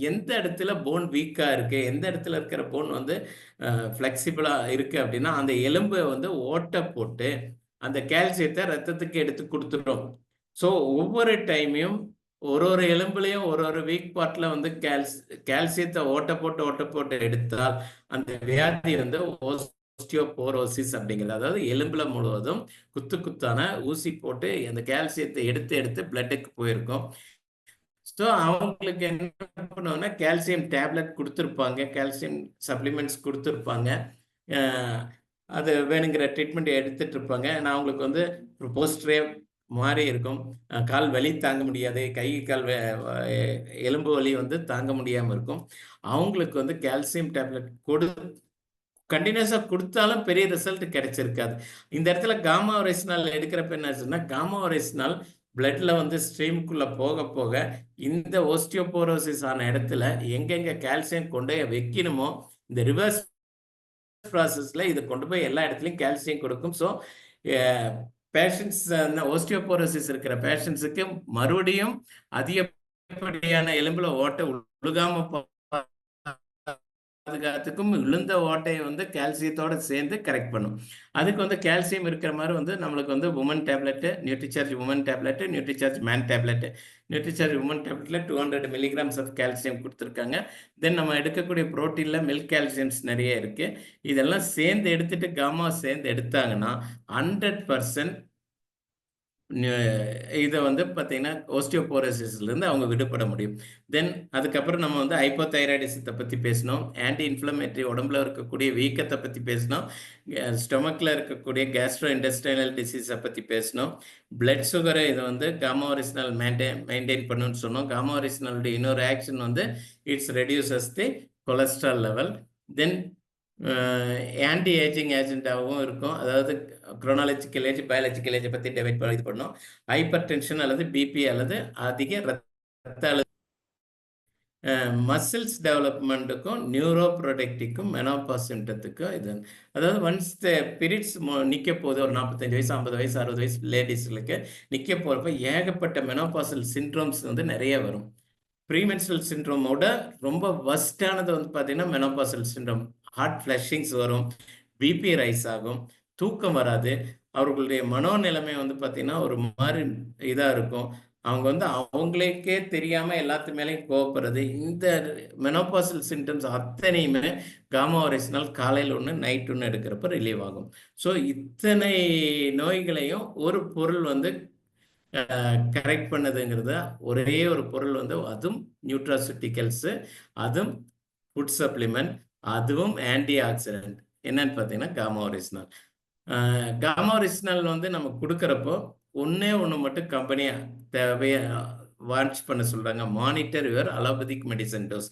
எந்த இடத்துல போன் வீக்காக இருக்கு, எந்த இடத்துல இருக்கிற போன் வந்து ஃப்ளெக்சிபிளாக இருக்கு அப்படின்னா அந்த எலும்பை வந்து ஓட்டை போட்டு அந்த கால்சியத்தை ரத்தத்துக்கு எடுத்து கொடுத்துடும். ஸோ ஒவ்வொரு டைமையும் ஒரு எலும்புலையும் ஒரு வீக் பார்ட்ல வந்து கால்சியத்தை ஓட்ட போட்டு எடுத்தால் அந்த வியாதி வந்து ஓஸ்டியோபோரோசிஸ் அப்படிங்கிறது, அதாவது எலும்புல முழுவதும் குத்தான ஊசி போட்டு அந்த கால்சியத்தை எடுத்து பிளட்டுக்கு போயிருக்கும். ஸோ அவங்களுக்கு என்ன பண்ணுவோம்னா கால்சியம் டேப்லெட் கொடுத்துருப்பாங்க, கால்சியம் சப்ளிமெண்ட்ஸ் கொடுத்துருப்பாங்க. அது வேணுங்கிற ட்ரீட்மெண்ட் எடுத்துட்டு இருப்பாங்க. நான் அவங்களுக்கு வந்து போஸ்டரே மாறி இருக்கும். கால் வலி தாங்க முடியாது, கை கால் எலும்பு வலி வந்து தாங்க முடியாமல் இருக்கும். அவங்களுக்கு வந்து கால்சியம் டேப்லெட் கண்டினியூஸாக கொடுத்தாலும் பெரிய ரிசல்ட் கிடைச்சிருக்காது. இந்த இடத்துல காமா ஒரிஜினல் எடுக்கிறப்ப என்ன ஆச்சுன்னா காமா ஒரிஜினல் பிளட்ல வந்து ஸ்ட்ரீமுக்குள்ள போக இந்த ஓஸ்டியோபோரோசிஸ் ஆன இடத்துல எங்கெங்க கால்சியம் கொண்டு வைக்கணுமோ இந்த ரிவர்ஸ் ப்ராசஸ்ல இதை கொண்டு போய் எல்லா இடத்துலையும் கால்சியம் கொடுக்கும். ஸோ பேஷண்ட்ஸ் ஓஸ்டியோபோரோசிஸ் இருக்கிற பேஷண்ட்ஸுக்கு மறுபடியும் அதிகப்படியான எலும்புல ஓட்டை உழுகாம பாதுகாத்துக்கும் விழுந்த ஓட்டையை வந்து கால்சியத்தோட சேர்ந்து கரெக்ட் பண்ணும். அதுக்கு வந்து கால்சியம் இருக்கிற மாதிரி வந்து நம்மளுக்கு வந்து woman tablet, Nutricharge woman tablet, Nutricharge man tablet. Nutricharge woman டேப்லெட்ல 200 milligrams ஆஃப் கால்சியம் கொடுத்துருக்காங்க. தென் நம்ம எடுக்கக்கூடிய ப்ரோட்டீனில் மில்க் கால்சியம்ஸ் நிறைய இருக்கு. இதெல்லாம் சேர்ந்து எடுத்துட்டு காமா சேர்ந்து எடுத்தாங்கன்னா 100% இதை வந்து பார்த்தீங்கன்னா ஓஸ்டியோபோரோசிஸ்லேருந்து அவங்க விடுபட முடியும். தென் அதுக்கப்புறம் நம்ம வந்து ஹைப்போதைராய்டிசத்தை பற்றி பேசினோம், ஆன்டி இன்ஃப்ளமேட்டரி உடம்புல இருக்கக்கூடிய வீக்கத்தை பற்றி பேசினோம், ஸ்டொமக்கில் இருக்கக்கூடிய கேஸ்ட்ரோ இன்டெஸ்டைனல் டிசீஸை பற்றி பேசினோம், பிளட் சுகரை இதை வந்து காமா ஒரிஜினல் மெயின்டைன் பண்ணுன்னு சொன்னோம். காமா ஒரிஜினலுடைய இன்னொரு ஆக்ஷன் வந்து it's reduces the cholesterol level. Then anti ageing ஏஜென்டாகவும் இருக்கும். அதாவது குரோனாலஜிக்கல் ஏஜ், பயாலஜிக்கல் ஏஜை பற்றி டிவைட் இது பண்ணோம். ஹைப்பர் டென்ஷன் அல்லது பிபி அல்லது அதிக ரத்த அழுத்தம், மசில்ஸ் டெவலப்மெண்ட்டுக்கும் நியூரோ ப்ரொடக்டிக்கும் மெனோபாஸ் சிம்டத்துக்கும் இது. அதாவது ஒன்ஸ் பீரியட்ஸ் நிற்க போகுது, ஒரு 45 வயசு 50 வயசு 60 வயசு லேடிஸ்களுக்கு நிற்க போகிறப்ப ஏகப்பட்ட மெனோபாசல் சிண்ட்ரோம்ஸ் வந்து நிறைய வரும். ப்ரீமென்ஸ்ட்ரல் சிண்ட்ரோமோட ரொம்ப வஸ்டானது வந்து பார்த்தீங்கன்னா மெனோபாசல் சிண்ட்ரோம். ஹார்ட் ஃப்ளஷிங்ஸ் வரும், பிபி ரைஸ் ஆகும், தூக்கம் வராது, அவர்களுடைய மனோநிலைமை வந்து பார்த்தீங்கன்னா ஒரு மாதிரி இதாக இருக்கும். அவங்க வந்து அவங்களுக்கே தெரியாமல் எல்லாத்து மேலேயும் கோவப்படுறது. இந்த மெனோபாசல் சிம்டம்ஸ் அத்தனையுமே காமா ஒரிஜினல் காலையில் ஒன்று நைட் ஒன்று எடுக்கிறப்ப ரிலீவ் ஆகும். ஸோ இத்தனை நோய்களையும் ஒரு பொருள் வந்து கரெக்ட் பண்ணதுங்கிறது ஒரே ஒரு பொருள் வந்து, அதுவும் நியூட்ராசூட்டிக்கல்ஸு, அதுவும் ஃபுட் சப்ளிமெண்ட், அதுவும் ஆன்டி ஆக்சிடென்ட். என்னன்னு பார்த்தீங்கன்னா காமா ஒரிஜினல். காமா ஒரிஜினல் வந்து நம்ம கொடுக்குறப்போ ஒன்று மட்டும் கம்பெனியை தேவைய வாட்ச் பண்ண சொல்கிறாங்க, monitor your allopathic medicine dose.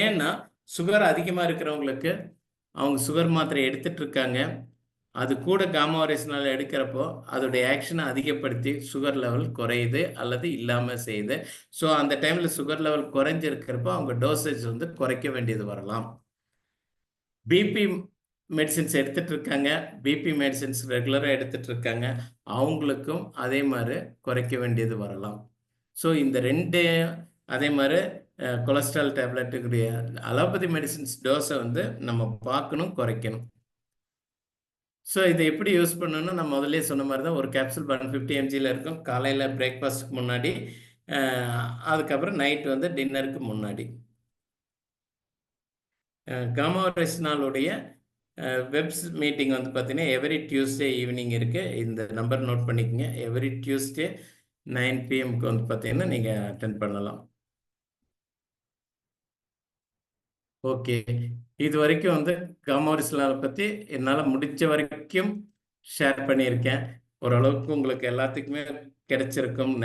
ஏன்னா சுகர் அதிகமாக இருக்கிறவங்களுக்கு அவங்க சுகர் மாத்திரை எடுத்துட்டு இருக்காங்க, அது கூட காமா ஒரிஜினல் எடுக்கிறப்போ அதோடைய ஆக்ஷனை அதிகப்படுத்தி சுகர் லெவல் குறையுது அல்லது இல்லாமல் செய்யுது. ஸோ அந்த டைமில் சுகர் லெவல் குறைஞ்சிருக்கிறப்போ அவங்க டோசேஜ் வந்து குறைக்க வேண்டியது வரலாம். பிபி மெடிசின்ஸ் எடுத்துட்டு இருக்காங்க, பிபி மெடிசின்ஸ் ரெகுலராக எடுத்துட்டு இருக்காங்க, அவங்களுக்கும் அதே மாதிரி குறைக்க வேண்டியது வரலாம். ஸோ இந்த ரெண்டு, அதே மாதிரி கொலஸ்ட்ரால் டேப்லெட்டுக்குரிய அலோபதி மெடிசின்ஸ் டோஸை வந்து நம்ம பார்க்கணும், குறைக்கணும். ஸோ இதை எப்படி யூஸ் பண்ணணும்னா நான் முதல்ல சொன்ன மாதிரி தான், ஒரு கேப்சூல் 150 mgல இருக்கும், காலையில் பிரேக்ஃபாஸ்ட்டுக்கு முன்னாடி, அதுக்கப்புறம் நைட் வந்து டின்னருக்கு முன்னாடி. காமா ஒரிஜினலுடைய வெப்ஸ் மீட்டிங் வந்து பார்த்தீங்கன்னா எவ்ரி டியூஸ்டே ஈவினிங் இருக்குது. இந்த நம்பர் நோட் பண்ணிக்கோங்க. எவ்ரி டியூஸ்டே 9 PM வந்து பார்த்தீங்கன்னா நீங்கள் அட்டென்ட் பண்ணலாம். ஓகே, இது வரைக்கும் வந்து காமா ஒரிஜினலை பற்றி என்னால் முடிஞ்ச வரைக்கும் ஷேர் பண்ணியிருக்கேன். ஓரளவுக்கு உங்களுக்கு எல்லாத்துக்குமே கிடைச்சிருக்கும்.